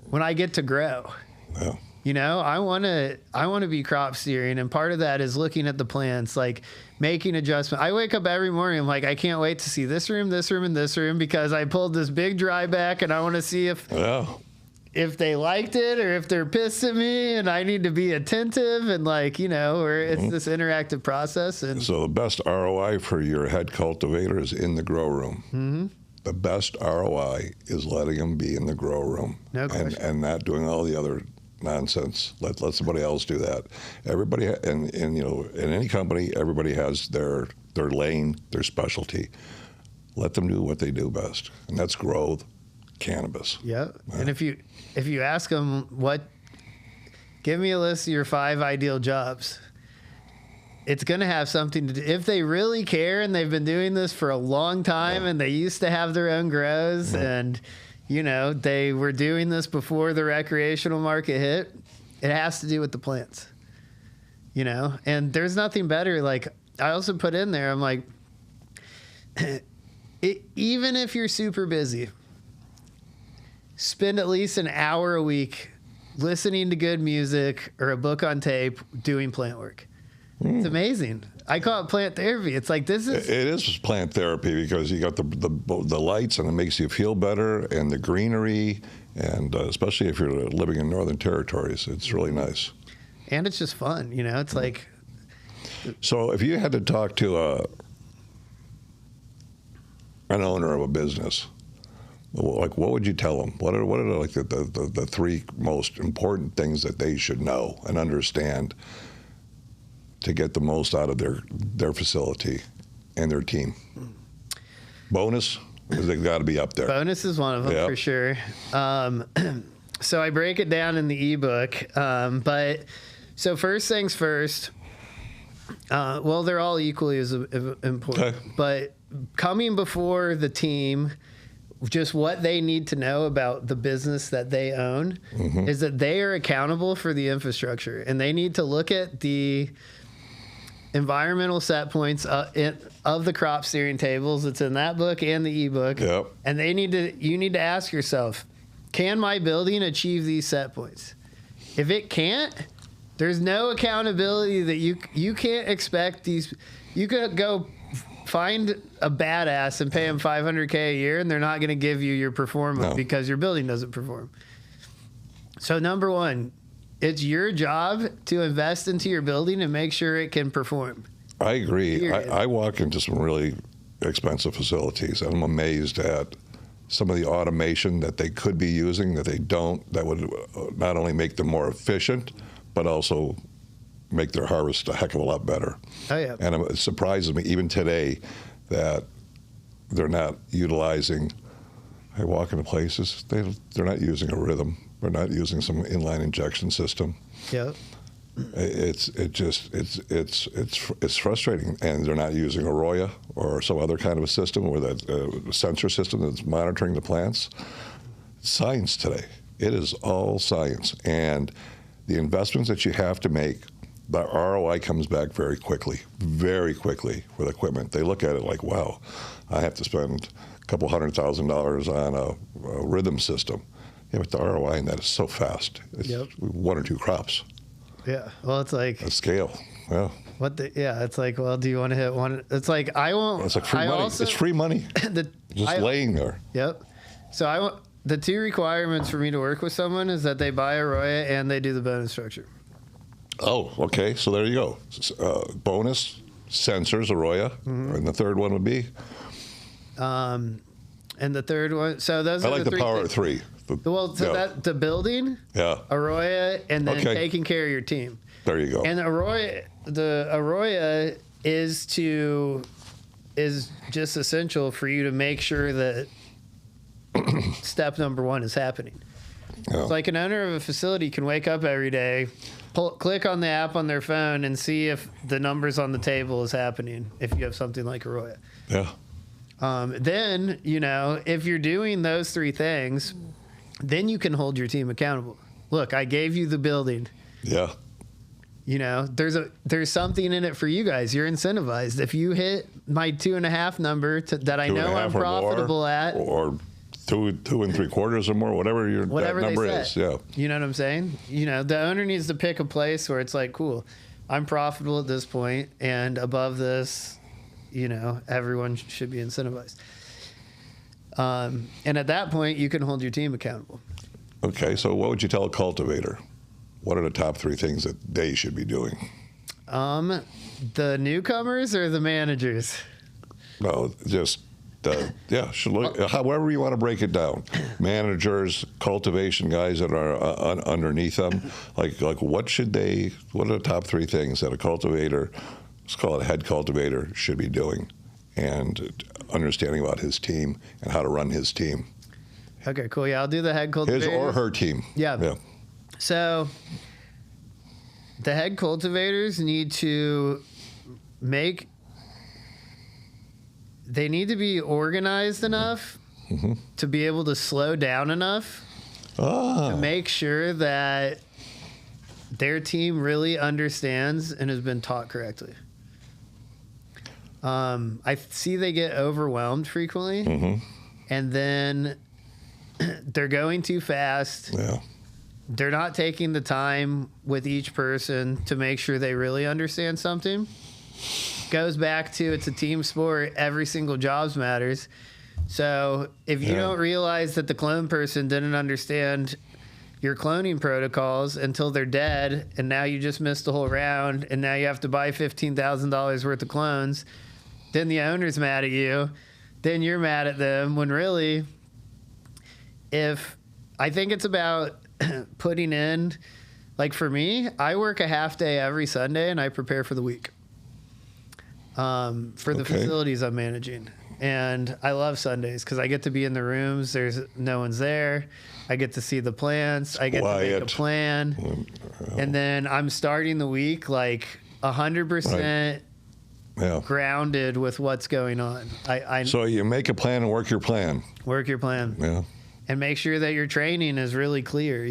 when I get to grow. Yeah. You know, I want to be crop steering, and part of that is looking at the plants, like making adjustments. I wake up every morning, I'm like, I can't wait to see this room, and this room, because I pulled this big dry back, and I want to see if they liked it or if they're pissed at me, and I need to be attentive and like, you know, where it's this interactive process. And so the best ROI for your head cultivator is in the grow room. Mm-hmm. The best ROI is letting them be in the grow room. No question. And not doing all the other nonsense. Let somebody else do that. Everybody, and you know, in any company, everybody has their lane, their specialty. Let them do what they do best, and that's grow cannabis. Yeah. And if you ask them give me a list of your 5 ideal jobs, it's going to have something to do. If they really care and they've been doing this for a long time and they used to have their own grows and, you know, they were doing this before the recreational market hit, it has to do with the plants, you know? And there's nothing better. Like I also put in there, I'm like, even if you're super busy, spend at least an hour a week listening to good music or a book on tape doing plant work. It's amazing. I call it plant therapy. It's like this is... It is plant therapy because you got the lights and it makes you feel better, and the greenery, and especially if you're living in northern territories, it's really nice. And it's just fun, you know? It's like... So if you had to talk to an owner of a business, like what would you tell them? What are like the 3 most important things that they should know and understand to get the most out of their facility and their team? Bonus, they've got to be up there. Bonus is one of them, for sure. So I break it down in the ebook. But so first things first, well, they're all equally as important. Okay. But coming before the team, just what they need to know about the business that they own is that they are accountable for the infrastructure, and they need to look at the environmental set points of the crop steering tables. It's in that book and the ebook. Yep. And you need to ask yourself, can my building achieve these set points? If it can't, there's no accountability that you can't expect these. You could go find a badass and pay them $500K a year, and they're not going to give you your performance because your building doesn't perform. So number one, it's your job to invest into your building and make sure it can perform. I agree. Period. I walk into some really expensive facilities, and I'm amazed at some of the automation that they could be using that they don't, that would not only make them more efficient, but also make their harvest a heck of a lot better. Oh, yeah. And it surprises me even today that they're not utilizing, I walk into places, they're not using a rhythm. They're not using some inline injection system. Yep. It's frustrating, and they're not using Arroyo or some other kind of a system or that sensor system that's monitoring the plants. It's science today. It is all science, and the investments that you have to make, the ROI comes back very quickly with equipment. They look at it like, wow, I have to spend a couple $100,000 on a rhythm system. Yeah, but the ROI in that is so fast. It's Yep. 1 or 2 crops. Yeah. Well, it's like A scale. Yeah. it's like, well, do you want to hit one? It's like, I won't. It's like free money. It's free money. Just laying there. Yep. So I want the 2 requirements for me to work with someone is that they buy Arroyo and they do the bonus structure. Oh, okay. So there you go. Bonus, sensors, Arroyo. Mm-hmm. And the third one would be? And the third one, so those I are like the the three power things. of 3. Well, so yeah. the building, Yeah. Arroyo, and then Okay. taking care of your team. There you go. And the Arroyo is just essential for you to make sure that step number 1 is happening. Yeah. It's like an owner of a facility can wake up every day, click on the app on their phone, and see if the numbers on the table is happening. If you have something like Arroyo, Yeah. then if you're doing those 3 things, then you can hold your team accountable. Look, I gave you the building. Yeah. There's something in it for you guys. You're incentivized. If you hit my 2.5 number that I know I'm profitable at, or 2 3/4 or more, whatever that number is. Yeah. You know what I'm saying? The owner needs to pick a place where it's like, cool, I'm profitable at this point, and above this, everyone should be incentivized. And at that point, you can hold your team accountable. Okay. So what would you tell a cultivator? What are the top 3 things that they should be doing? The newcomers or the managers? No, just however you want to break it down. Managers, cultivation guys that are underneath them. Like what are the top 3 things that a cultivator, let's call it a head cultivator, should be doing, and understanding about his team and how to run his team. Okay, cool. Yeah, I'll do the head cultivator. His or her team. Yeah. So the head cultivators need to they need to be organized enough to be able to slow down enough to make sure that their team really understands and has been taught correctly. I see they get overwhelmed frequently, and then they're going too fast. Yeah. They're not taking the time with each person to make sure they really understand something. Goes back to, it's a team sport. Every single job matters. So if you don't realize that the clone person didn't understand your cloning protocols until they're dead, and now you just missed the whole round, and now you have to buy $15,000 worth of clones, then the owner's mad at you. Then you're mad at them, when really, I think it's about putting in, like for me, I work a half day every Sunday and I prepare for the week for the facilities I'm managing. And I love Sundays because I get to be in the rooms. There's no one's there. I get to see the plants. I get to make a plan. And then I'm starting the week like 100% grounded with what's going on. So you make a plan and work your plan. Work your plan. Yeah. And make sure that your training is really clear,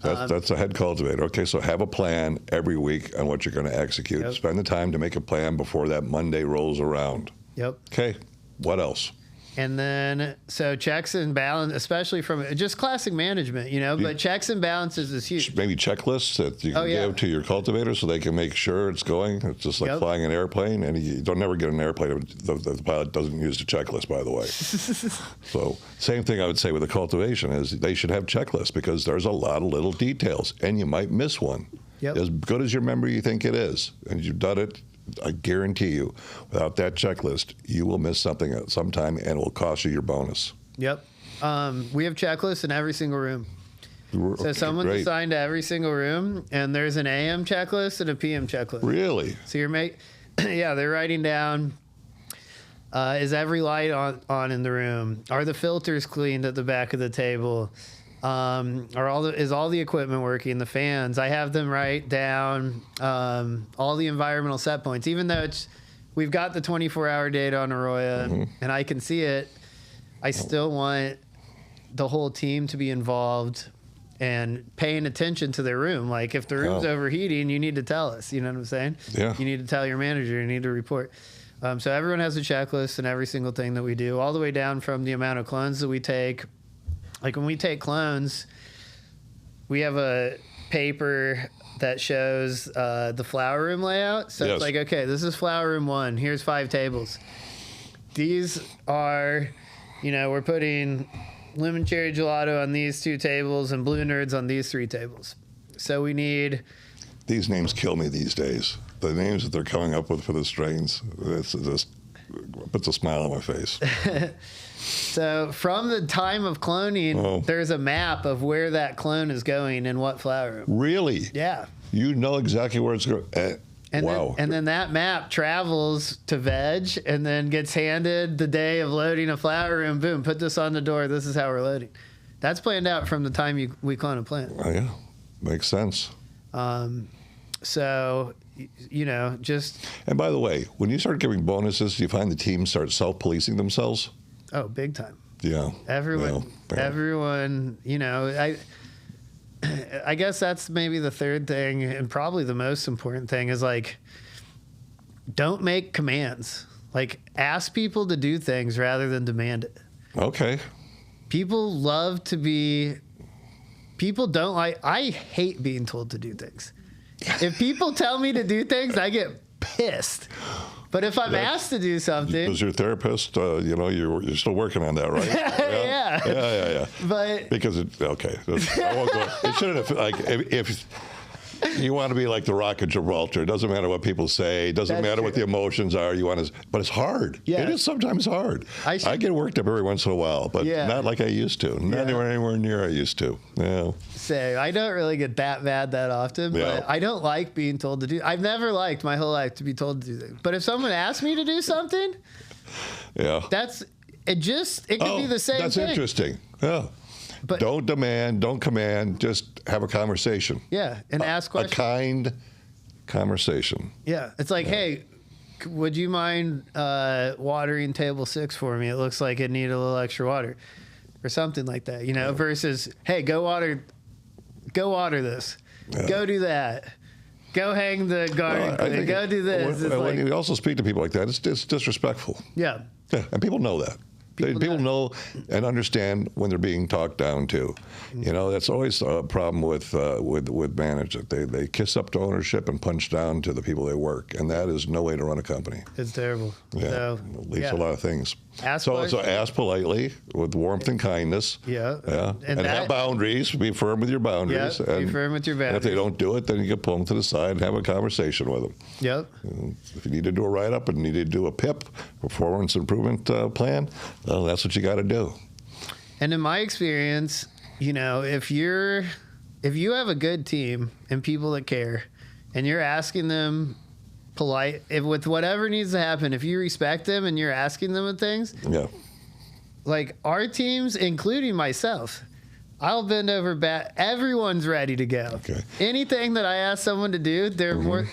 That's a head cultivator. Okay, so have a plan every week on what you're going to execute. Spend the time to make a plan before that Monday rolls around. Yep. Okay, what else? And then, so checks and balance, especially from just classic management, but checks and balances is huge. Maybe checklists that you can give to your cultivator so they can make sure it's going. It's just like flying an airplane, and you don't never get an airplane if the pilot doesn't use the checklist, by the way. So same thing I would say with the cultivation is they should have checklists because there's a lot of little details, and you might miss one. As good as your memory you think it is, and you've done it, I guarantee you, without that checklist, you will miss something at some time, and it will cost you your bonus. We have checklists in every single room. So someone's assigned to every single room, and there's an AM checklist and a PM checklist. Really? So they're writing down, is every light on in the room? Are the filters cleaned at the back of the table? Is all the equipment working? The fans? I have them write down all the environmental set points, even though we've got the 24-hour data on Arroyo, and I can see it. I still want the whole team to be involved and paying attention to their room. Like if the room's overheating, you need to tell us. You know what I'm saying? Yeah. You need to tell your manager. You need to report. So everyone has a checklist in every single thing that we do, all the way down from the amount of clones that we take. Like when we take clones, we have a paper that shows the flower room layout. So it's like, okay, this is flower room 1. Here's 5 tables. These are, we're putting lemon cherry gelato on these 2 tables and blue nerds on these 3 tables. So we need... These names kill me these days. The names that they're coming up with for the strains, it just puts a smile on my face. So from the time of cloning, there's a map of where that clone is going and what flower room. Really? Yeah. You know exactly where it's going. Wow. Then that map travels to veg and then gets handed the day of loading a flower room. Boom, put this on the door. This is how we're loading. That's planned out from the time we clone a plant. Oh, yeah. Makes sense. So, just... And by the way, when you start giving bonuses, do you find the team start self-policing themselves? Oh, big time. Yeah. Everyone, I guess that's maybe the third thing, and probably the most important thing is like, don't make commands. Like, ask people to do things rather than demand it. Okay. People love to be... People don't like... I hate being told to do things. If people tell me to do things, I get pissed. But if I'm asked to do something... Because your therapist, you're still working on that, right? Yeah. But... Because I won't go... It shouldn't have... Like, if you want to be like the Rock of Gibraltar, it doesn't matter what people say. It doesn't matter what the emotions are. You want to... But it's hard. Yeah. It is sometimes hard. I get worked up every once in a while, but not like I used to. Not anywhere near I used to. Yeah. So I don't really get that mad that often, but I don't like being told to do... I've never liked my whole life to be told to do things. But if someone asks me to do something, it could be the same thing. That's interesting. Yeah. But don't demand, don't command, just have a conversation. Yeah, and ask questions. A kind conversation. Yeah, it's like, hey, would you mind watering table 6 for me? It looks like it needed a little extra water. Or something like that, versus, hey, go water this. Yeah. Go do that. Go hang the garden. Go do this. When you also speak to people like that, it's disrespectful. Yeah. Yeah, and people know that. People know and understand when they're being talked down to. That's always a problem with management. They kiss up to ownership and punch down to the people they work, and that is no way to run a company. It's terrible. Yeah, it leads to a lot of things. So ask politely with warmth and kindness. Yeah. And have boundaries. Be firm with your boundaries. Yeah, be firm with your boundaries. And if they don't do it, then you can pull them to the side and have a conversation with them. Yep. If you need to do a write-up and need to do a PIP, performance improvement plan, well, that's what you got to do. And in my experience, if you have a good team and people that care, and you're asking them with whatever needs to happen, if you respect them and you're asking them things, like our teams, including myself, I'll bend over everyone's ready to go. Okay. Anything that I ask someone to do, they're more.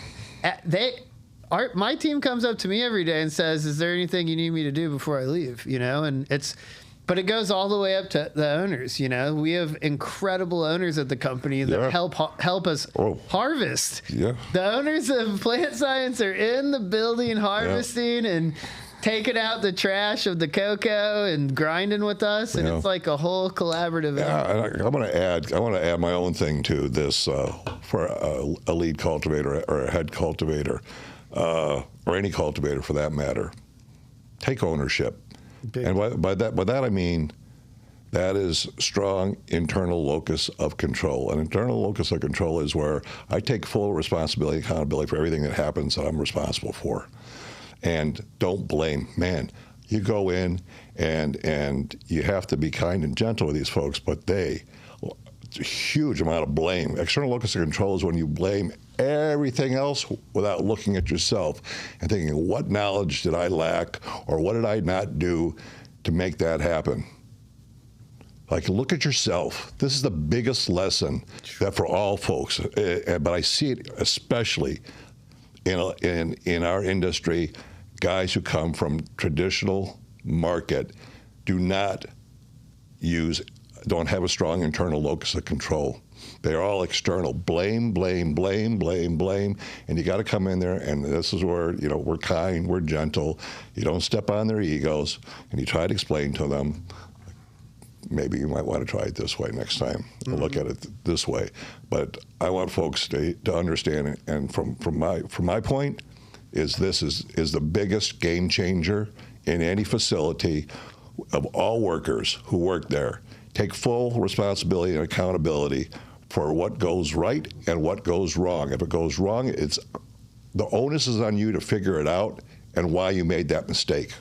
My team comes up to me every day and says, "Is there anything you need me to do before I leave?" And but it goes all the way up to the owners. We have incredible owners at the company that help us harvest. Yeah. The owners of plant science are in the building harvesting and taking out the trash of the cocoa and grinding with us, and it's like a whole collaborative. Yeah, and I want to add my own thing to this for a lead cultivator or a head cultivator, or any cultivator for that matter. Take ownership, and by that I mean that is strong internal locus of control. An internal locus of control is where I take full responsibility, accountability for everything that happens that I'm responsible for. And don't blame. Man, you go in and you have to be kind and gentle with these folks, but it's a huge amount of blame. External locus of control is when you blame everything else without looking at yourself and thinking, what knowledge did I lack or what did I not do to make that happen? Like, look at yourself. This is the biggest lesson that for all folks, but I see it especially in our industry. Guys who come from traditional market don't have a strong internal locus of control. They're all external. Blame, blame, blame, blame, blame. And you got to come in there, and this is where, we're kind, we're gentle. You don't step on their egos, and you try to explain to them, maybe you might want to try it this way next time, and look at it this way. But I want folks to understand it, and from my point, this is the biggest game changer in any facility of all workers who work there. Take full responsibility and accountability for what goes right and what goes wrong. If it goes wrong, the onus is on you to figure it out and why you made that mistake.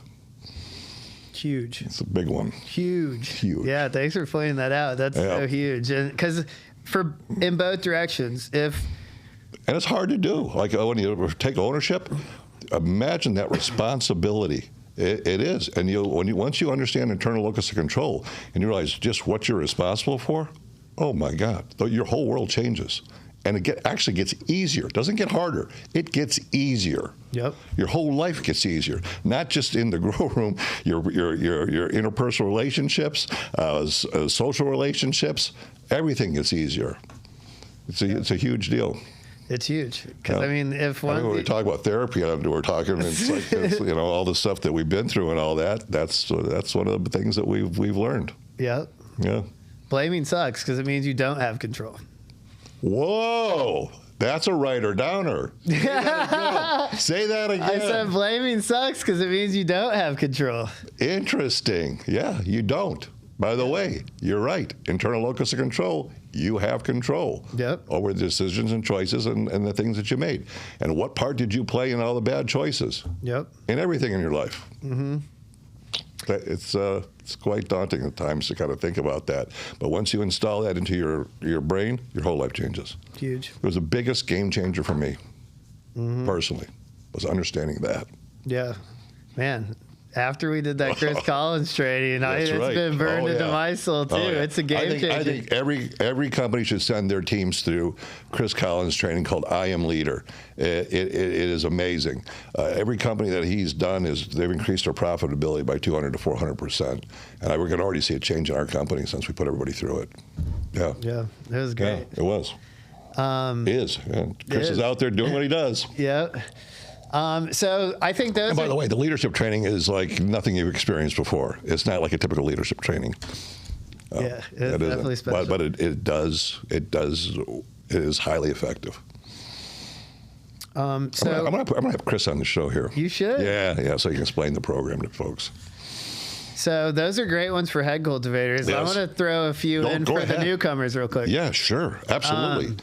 Huge. It's a big one. Huge. Yeah, thanks for pointing that out. That's so huge. And because in both directions, and it's hard to do. Like when you take ownership, imagine that responsibility. It is. And once you understand internal locus of control and you realize just what you're responsible for, oh my God, your whole world changes. And it actually gets easier. It doesn't get harder. It gets easier. Yep. Your whole life gets easier. Not just in the grow room. Your interpersonal relationships, social relationships. Everything gets easier. It's a huge deal. It's huge. Because I mean, when we talk about therapy, we're talking. It's like all the stuff that we've been through and all that. That's one of the things that we've learned. Yep. Yeah. Blaming sucks because it means you don't have control. Whoa, that's a writer downer. Say that again. I said blaming sucks because it means you don't have control. Interesting. Yeah, you don't. By the way, you're right. Internal locus of control, you have control over the decisions and choices and the things that you made. And what part did you play in all the bad choices? Yep. In everything in your life. Mm-hmm. It's quite daunting at times to kind of think about that. But once you install that into your brain, your whole life changes. Huge. It was the biggest game changer for me, personally, was understanding that. Yeah. Man, after we did that Chris Collins training, it's right. been burned into my soul, too. It's a game changer. I think every company should send their teams through Chris Collins training called I Am Leader. It is amazing. Every company that he's done, they've increased their profitability by 200 to 400%. And we can already see a change in our company since we put everybody through it. Yeah. Yeah, it was great. Yeah, it was. It is. Yeah. Chris is out there doing what he does. Yeah. So I think those. And by the way, the leadership training is like nothing you've experienced before. It's not like a typical leadership training. Yeah, it's definitely special. But it is highly effective. So I'm gonna have Chris on the show here. You should. Yeah, so you can explain the program to folks. So those are great ones for head cultivators. Yes. I want to throw a few in for the newcomers real quick. Yeah, sure, absolutely.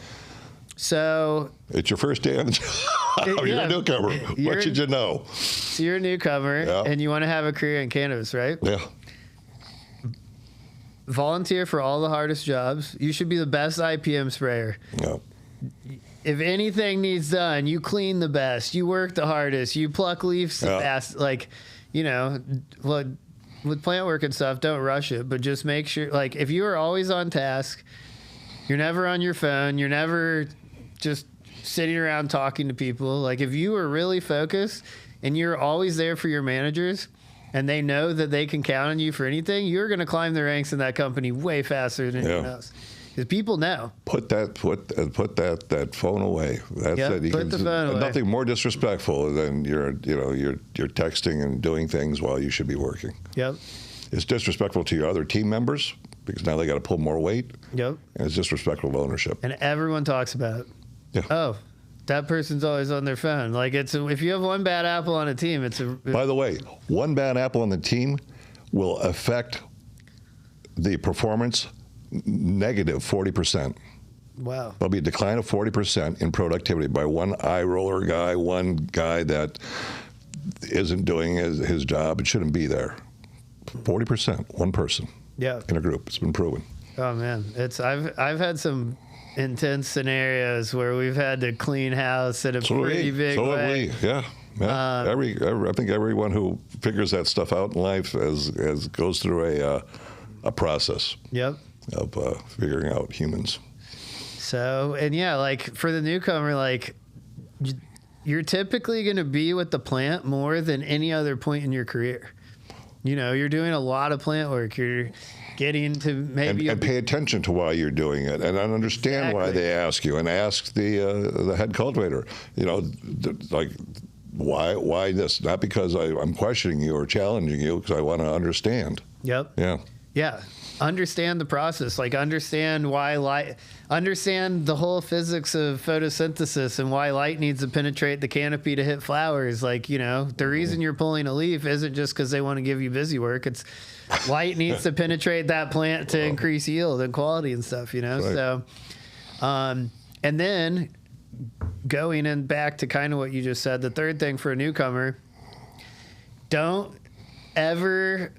So it's your first day on the job. You're a newcomer. What should you know? So you're a newcomer, and you want to have a career in cannabis, right? Yeah. Volunteer for all the hardest jobs. You should be the best IPM sprayer. Yeah. If anything needs done, you clean the best. You work the hardest. You pluck leaves the fast. Like, with plant work and stuff, don't rush it, but just make sure, like, if you are always on task, you're never on your phone, you're never just sitting around talking to people. Like, if you are really focused and you're always there for your managers and they know that they can count on you for anything, you're going to climb the ranks in that company way faster than anyone else. Because people know. Put that phone away. That's Yep, it. put the phone away. Nothing more disrespectful than you're texting and doing things while you should be working. Yep. It's disrespectful to your other team members because now they got to pull more weight. Yep. And it's disrespectful to ownership. And everyone talks about it. Yeah. Oh, that person's always on their phone. Like if you have one bad apple on a team, By the way, one bad apple on the team will affect the performance negative 40%. Wow. There'll be a decline of 40% in productivity by one eye roller guy, one guy that isn't doing his job. It shouldn't be there. 40%, one person. Yeah. In a group. It's been proven. Oh man, I've had some intense scenarios where we've had to clean house in a pretty big way. So have we. Yeah. I think everyone who figures that stuff out in life as goes through a process. Yep. Of figuring out humans. So, and yeah, like for the newcomer, like you're typically going to be with the plant more than any other point in your career. You know, you're doing a lot of plant work. You're getting to maybe and pay attention to why you're doing it, and understand why they ask you, and ask the head cultivator. You know, like why this? Not because I'm questioning you or challenging you, because I want to understand. Yep. Yeah. Yeah. Understand the process, like understand why light, understand the whole physics of photosynthesis and why light needs to penetrate the canopy to hit flowers. Like, you know, the reason you're pulling a leaf isn't just because they want to give you busy work. It's light needs to penetrate that plant to increase yield and quality and stuff, you know? Right. So, and then going in back to kind of what you just said, the third thing for a newcomer, don't ever,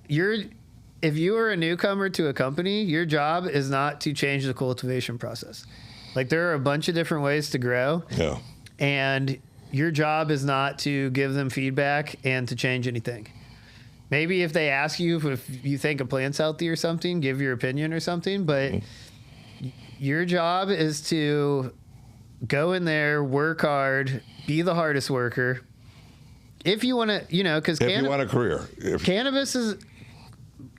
if you are a newcomer to a company, your job is not to change the cultivation process. Like there are a bunch of different ways to grow. Yeah. And your job is not to give them feedback and to change anything. Maybe if they ask you if you think a plant's healthy or something, give your opinion or something. But your job is to go in there, work hard, be the hardest worker. If you want to, you know, because you want a career. Cannabis is...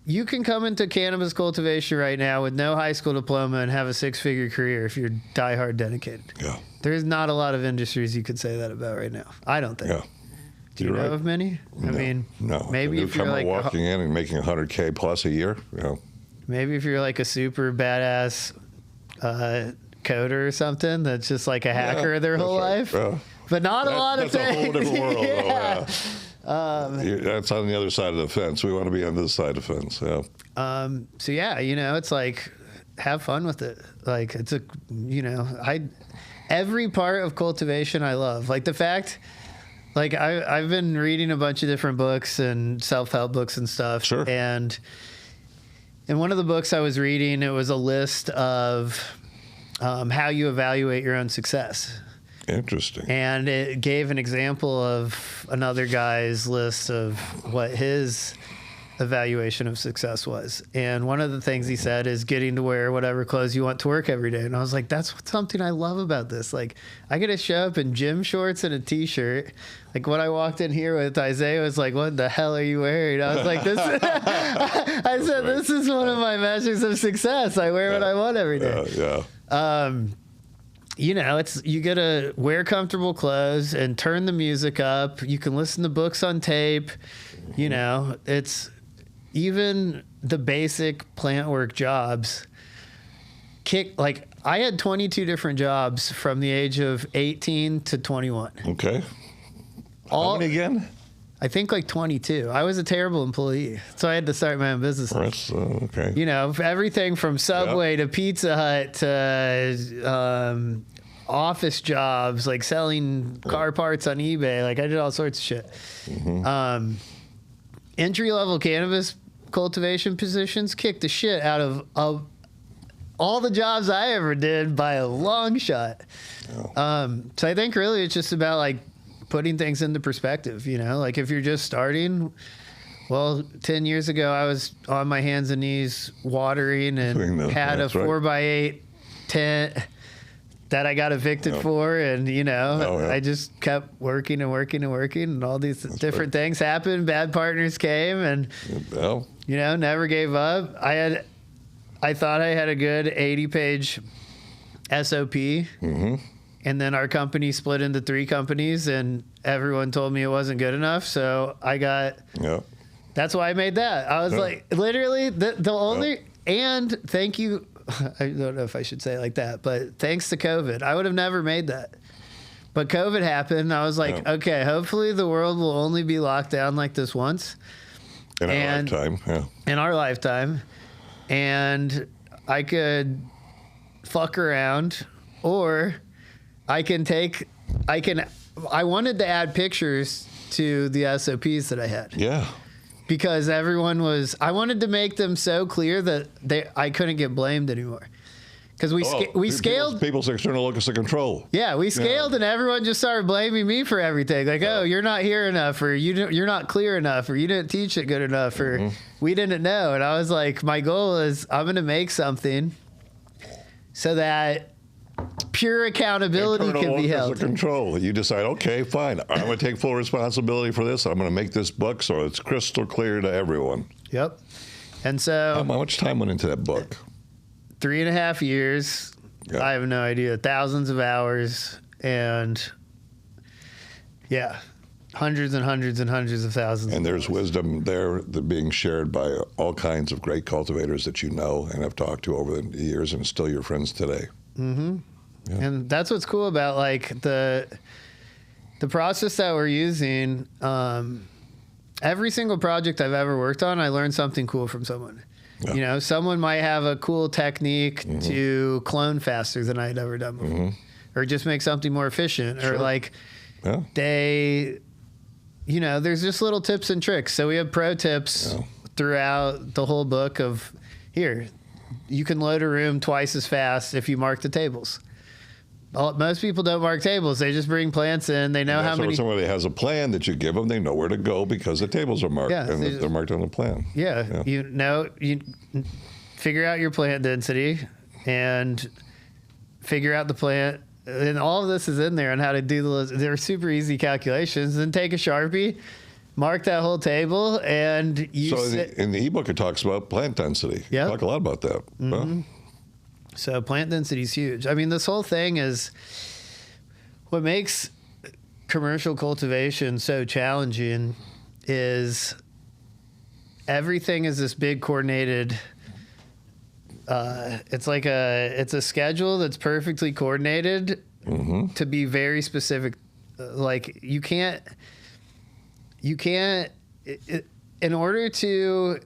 You can come into cannabis cultivation right now with no high school diploma and have a six-figure career if you're diehard dedicated. Yeah. There's not a lot of industries you could say that about right now. I don't think. Yeah. Do you know of many? No. I mean, no. Maybe if you're like walking in and making $100K plus a year. You know. Maybe if you're like a super badass coder or something that's just like a hacker their whole life. Yeah. But not a lot of things. That's a whole different world. Yeah. Though, that's on the other side of the fence. We want to be on this side of the fence. Yeah. So yeah, you know, it's like have fun with it. Like it's every part of cultivation I love. Like the fact, like I've been reading a bunch of different books and self-help books and stuff. Sure. And in one of the books I was reading, it was a list of how you evaluate your own success. Interesting. And it gave an example of another guy's list of what his evaluation of success was. And one of the things he said is getting to wear whatever clothes you want to work every day. And I was like, that's something I love about this. Like, I get to show up in gym shorts and a T-shirt. Like, when I walked in here with Isaiah was like, what the hell are you wearing? I was like, this. I said, this is one of my measures of success. I wear what I want every day. Yeah. You know, you got to wear comfortable clothes and turn the music up. You can listen to books on tape. You know, it's even the basic plant work jobs. Like I had 22 different jobs from the age of 18 to 21. Okay. How many again? I think like 22. I was a terrible employee, so I had to start my own business. That's okay. You know, everything from Subway to Pizza Hut to office jobs, like selling car parts on eBay. Like I did all sorts of shit. Mm-hmm. Entry-level cannabis cultivation positions kicked the shit out of all the jobs I ever did by a long shot. Oh. So I think really it's just about like putting things into perspective, you know, like if you're just starting, well, 10 years ago, I was on my hands and knees watering and had a 4x8 tent that I got evicted for. And, you know, I just kept working and working and working and all these different things happened. Bad partners came and, you know, never gave up. I had I thought I had a good 80-page SOP. Mm-hmm. And then our company split into 3 companies, and everyone told me it wasn't good enough. So I got, that's why I made that. I was like, literally, the only, and thank you. I don't know if I should say it like that, but thanks to COVID, I would have never made that. But COVID happened. I was like, okay, hopefully the world will only be locked down like this once. In our lifetime, In our lifetime. And I could fuck around, or I wanted to add pictures to the SOPs that I had. Yeah. Because I wanted to make them so clear that I couldn't get blamed anymore. Because we scaled. People's external locus of control. Yeah, we scaled, and everyone just started blaming me for everything. Like, oh, you're not here enough, or you're not clear enough, or you didn't teach it good enough, or we didn't know. And I was like, my goal is I'm going to make something so that pure accountability can be held. Locus of control. You decide, okay, fine. I'm going to take full responsibility for this. I'm going to make this book so it's crystal clear to everyone. Yep. And so, how much time went into that book? 3.5 years. Yeah. I have no idea. Thousands of hours, and hundreds and hundreds and hundreds of thousands. And there's wisdom there that being shared by all kinds of great cultivators that you know and have talked to over the years, and still your friends today. Mm-hmm. Yeah. And that's what's cool about like the process that we're using. Every single project I've ever worked on, I learned something cool from someone. Yeah. You know, someone might have a cool technique to clone faster than I'd ever done before, or just make something more efficient, or like there's just little tips and tricks. So we have pro tips throughout the whole book of, here, you can load a room twice as fast if you mark the tables. Most people don't mark tables. They just bring plants in. They know how many. If somebody has a plan that you give them, they know where to go because the tables are marked, and they're marked on the plan. Yeah. You figure out your plant density and figure out the plant. And all of this is in there on how to do those. They're super easy calculations. Then take a Sharpie, mark that whole table, and in the ebook, it talks about plant density. Yeah. Talk a lot about that. Mm-hmm. So plant density is huge. I mean, this whole thing is what makes commercial cultivation so challenging is everything is this big coordinated. It's a schedule that's perfectly coordinated to be very specific. Like you can't, in order to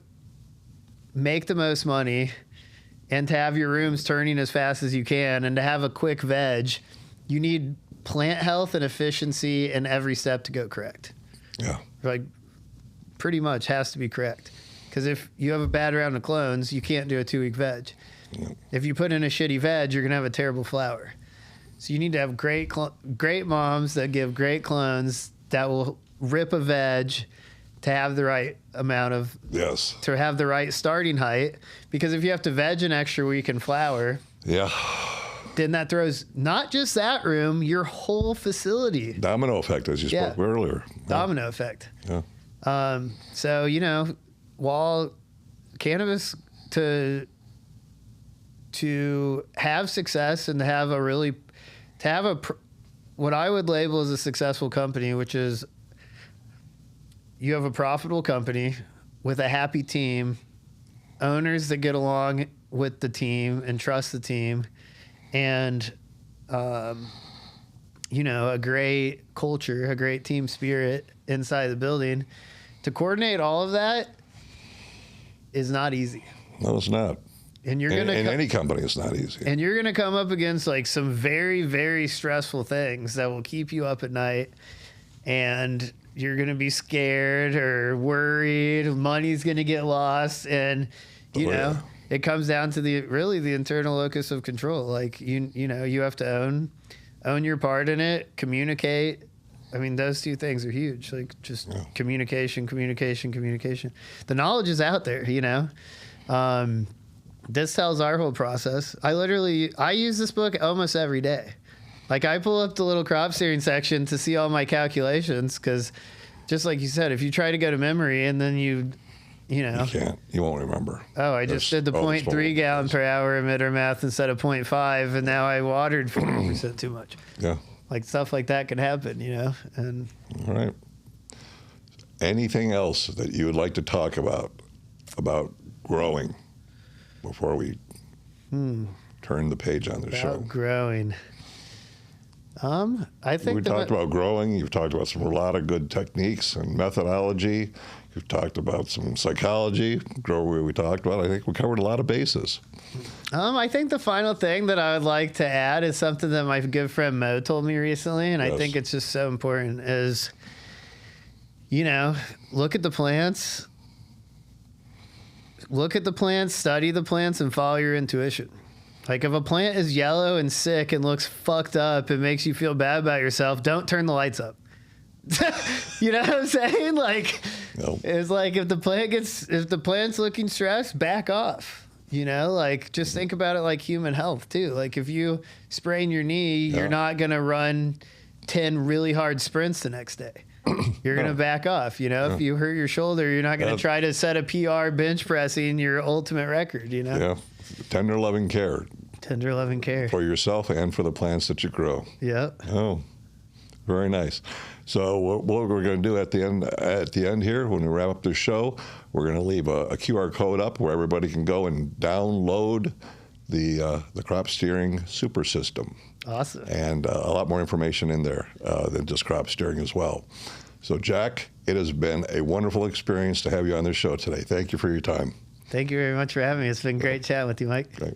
make the most money and to have your rooms turning as fast as you can and to have a quick veg, you need plant health and efficiency in every step to go correct. Yeah. Like pretty much has to be correct. Because if you have a bad round of clones, you can't do a 2-week veg. Yeah. If you put in a shitty veg, you're going to have a terrible flower. So you need to have great moms that give great clones that will rip a veg to have the right amount of, to have the right starting height. Because if you have to veg an extra week and flower, then that throws not just that room, your whole facility. Domino effect, as you spoke earlier. Domino effect. Yeah. So, while cannabis to have success and to have what I would label as a successful company, which is you have a profitable company with a happy team, owners that get along with the team and trust the team, and, a great culture, a great team spirit inside the building. To coordinate all of that is not easy. No, it's not. And you're in any company, it's not easy. And you're going to come up against like some very, very stressful things that will keep you up at night. And you're going to be scared or worried. Money's going to get lost. And, it comes down to the internal locus of control. Like, you have to own your part in it, communicate. I mean, those two things are huge. Like just communication. The knowledge is out there, This tells our whole process. I use this book almost every day. Like I pull up the little crop steering section to see all my calculations because just like you said, if you try to go to memory and then you You know, You can't. You won't remember. oh, I just did the 0.3 gallon per hour emitter math instead of 0.5, and now I watered 50% too much. Yeah. Like stuff like that can happen, you know. And All right. Anything else that you would like to talk about growing before we turn the page on the show? about growing. I think We talked about growing. You've talked about a lot of good techniques and methodology. You've talked about some psychology. We talked about. I think we covered a lot of bases. I think the final thing that I would like to add is something that my good friend Mo told me recently, and I think it's just so important, is, you know, look at the plants, study the plants, and follow your intuition. Like, if a plant is yellow and sick and looks fucked up and makes you feel bad about yourself, don't turn the lights up. You know what I'm saying? Like, No. it's like if the plant's looking stressed, back off. You know, like, just think about it like human health too. Like, if you sprain your knee, you're not gonna run 10 really hard sprints the next day. You're gonna back off. You know, if you hurt your shoulder, you're not gonna try to set a PR bench pressing your ultimate record. You know, Yeah. Tender, loving care tender loving care. for yourself and for the plants that you grow. Yep. Oh, very nice. So what we're going to do at the end here, when we wrap up the show, we're going to leave a QR code up where everybody can go and download the crop steering super system. Awesome. And a lot more information in there than just crop steering as well. So Jack, it has been a wonderful experience to have you on this show today. Thank you for your time. Thank you very much for having me. It's been great chatting with you, Mike. Okay.